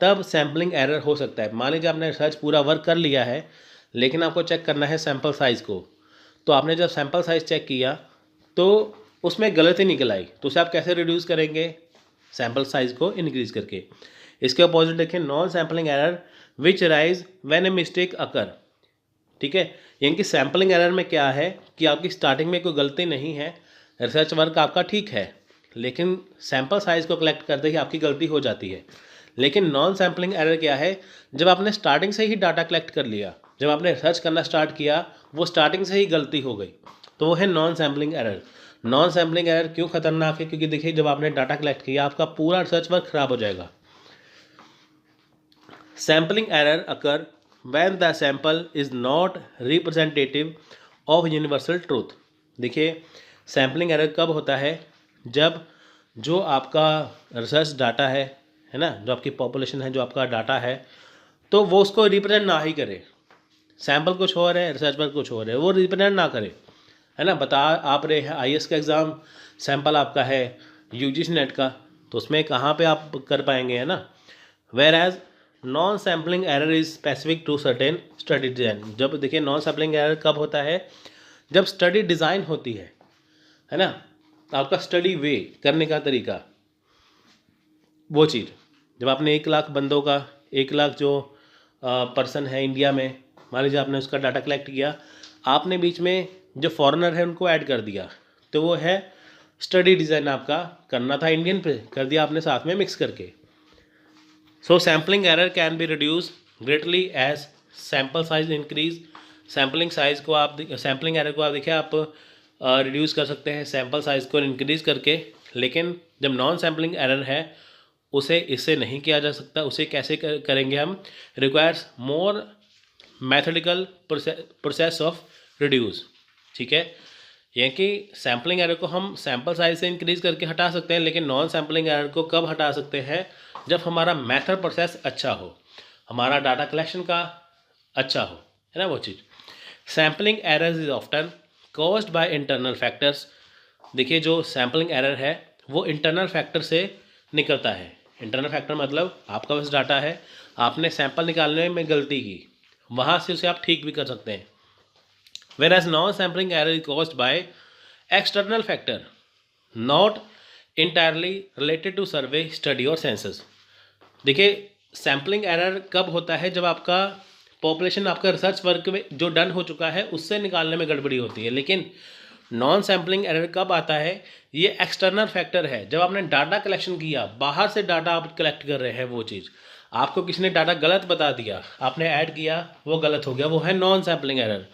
S1: तब सैम्पलिंग एरर हो सकता है। मान लीजिए आपने रिसर्च पूरा वर्क कर लिया है लेकिन आपको चेक करना है सैम्पल साइज़ को, तो आपने जब सैम्पल साइज़ चेक किया तो उसमें गलती निकल आई, तो उसे आप कैसे रिड्यूस करेंगे, सैम्पल साइज़ को इंक्रीज़ करके। इसके अपोजिट देखें non sampling error which arise when a mistake occur, ठीक है। यानी कि सैम्पलिंग एरर में क्या है कि आपकी स्टार्टिंग में कोई गलती नहीं है, रिसर्च वर्क आपका ठीक है, लेकिन सैम्पल साइज़ को कलेक्ट करते ही आपकी गलती हो जाती है। लेकिन नॉन सैम्पलिंग एरर क्या है, जब आपने स्टार्टिंग से ही डाटा कलेक्ट कर लिया, जब आपने रिसर्च करना स्टार्ट किया वो स्टार्टिंग से ही गलती हो गई, तो वो है non sampling error. Non sampling error क्यों खतरनाक है, क्योंकि देखिए जब आपने डाटा कलेक्ट किया आपका पूरा रिसर्च वर्क खराब हो जाएगा। Sampling error occur when the sample is not representative of universal truth. देखिए सैम्पलिंग एरर कब होता है, जब जो आपका रिसर्च डाटा है ना, जो आपकी पॉपुलेशन है, जो आपका डाटा है, तो वो उसको रिप्रेजेंट ना ही करे। सैम्पल कुछ और है, रिसर्च वर्क कुछ और है, वो रिप्रेजेंट ना करे, है ना। बता आप रहे हैं आईएएस का एग्ज़ाम सैम्पल आपका है यूजीसी नेट का, तो उसमें कहाँ पे आप कर पाएंगे, है ना। Whereas non sampling error is specific to certain study design. जब देखिए नॉन सैम्पलिंग एरर कब होता है, जब स्टडी डिज़ाइन होती है ना, तो आपका स्टडी वे करने का तरीका, वो चीज़ जब आपने 1 लाख बंदों का, 1 लाख जो पर्सन है इंडिया में, मान लीजिए आपने उसका डाटा कलेक्ट किया, आपने बीच में जो फॉरेनर है उनको ऐड कर दिया, तो वो है स्टडी डिज़ाइन आपका करना था इंडियन पे, कर दिया आपने साथ में मिक्स करके। So sampling error can be reduce greatly as sample size increase. Sampling error को आप देखिए आप रिड्यूस कर सकते हैं सैम्पल साइज को इंक्रीज करके, लेकिन जब नॉन सैम्पलिंग एरर है उसे इससे नहीं किया जा सकता। उसे कैसे करेंगे हम, requires more methodical process of reduce, ठीक है। यानी कि सैम्पलिंग एरर को हम सैम्पल साइज से इंक्रीज करके हटा सकते हैं, लेकिन नॉन सैम्पलिंग एरर को कब हटा सकते हैं, जब हमारा मेथड प्रोसेस अच्छा हो, हमारा डाटा कलेक्शन का अच्छा हो, है ना वो चीज़। Sampling errors is often caused by internal factors. देखिए जो सैम्पलिंग एरर है वो इंटरनल फैक्टर से निकलता है। इंटरनल फैक्टर मतलब आपका बस डाटा है, आपने सैंपल निकालने में गलती की, वहाँ से उसे आप ठीक भी कर सकते हैं। Whereas non-sampling error is caused by external factor, not entirely related to survey, study और census। देखिए सैम्पलिंग एरर कब होता है, जब आपका पॉपुलेशन आपका रिसर्च वर्क में जो डन हो चुका है उससे निकालने में गड़बड़ी होती है। लेकिन नॉन सैम्पलिंग एरर कब आता है, ये एक्सटर्नल फैक्टर है, जब आपने डाटा कलेक्शन किया, बाहर से डाटा आप कलेक्ट कर रहे हैं, वो चीज़ आपको किसी ने डाटा गलत बता दिया, आपने ऐड किया वो गलत हो गया, वो है non sampling error.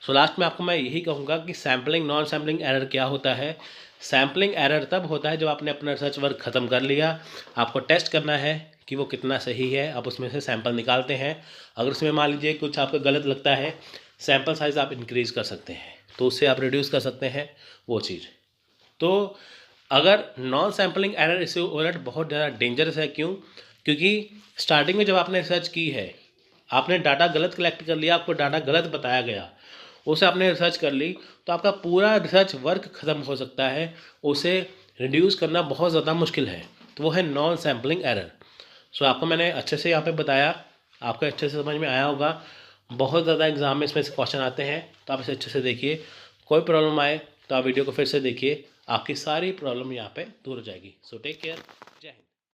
S1: So last में आपको मैं यही कहूँगा कि सैम्पलिंग नॉन सैम्पलिंग एरर क्या होता है। सैम्पलिंग एरर तब होता है जब आपने अपना रिसर्च वर्क ख़त्म कर लिया, आपको टेस्ट करना है कि वो कितना सही है, आप उसमें से सैंपल निकालते हैं। अगर उसमें मान लीजिए कुछ आपको गलत लगता है, सैंपल साइज़ आप इंक्रीज़ कर सकते हैं, तो उससे आप रिड्यूस कर सकते हैं वो चीज़। तो अगर नॉन सैम्पलिंग एरर इससे उलट बहुत ज़्यादा डेंजरस है। क्यों? क्योंकि स्टार्टिंग में जब आपने रिसर्च की है, आपने डाटा गलत कलेक्ट कर लिया, आपको डाटा गलत बताया गया, उसे आपने रिसर्च कर ली, तो आपका पूरा रिसर्च वर्क ख़त्म हो सकता है, उसे रिड्यूस करना बहुत ज़्यादा मुश्किल है। तो वो है नॉन सैम्पलिंग एरर। सो आपको मैंने अच्छे से यहाँ पे बताया, आपको अच्छे से समझ में आया होगा। बहुत ज़्यादा एग्जाम में इसमें से क्वेश्चन आते हैं, तो आप इसे अच्छे से देखिए। कोई प्रॉब्लम आए तो आप वीडियो को फिर से देखिए, आपकी सारी प्रॉब्लम यहाँ पे दूर हो जाएगी। सो टेक केयर, जय हिंद।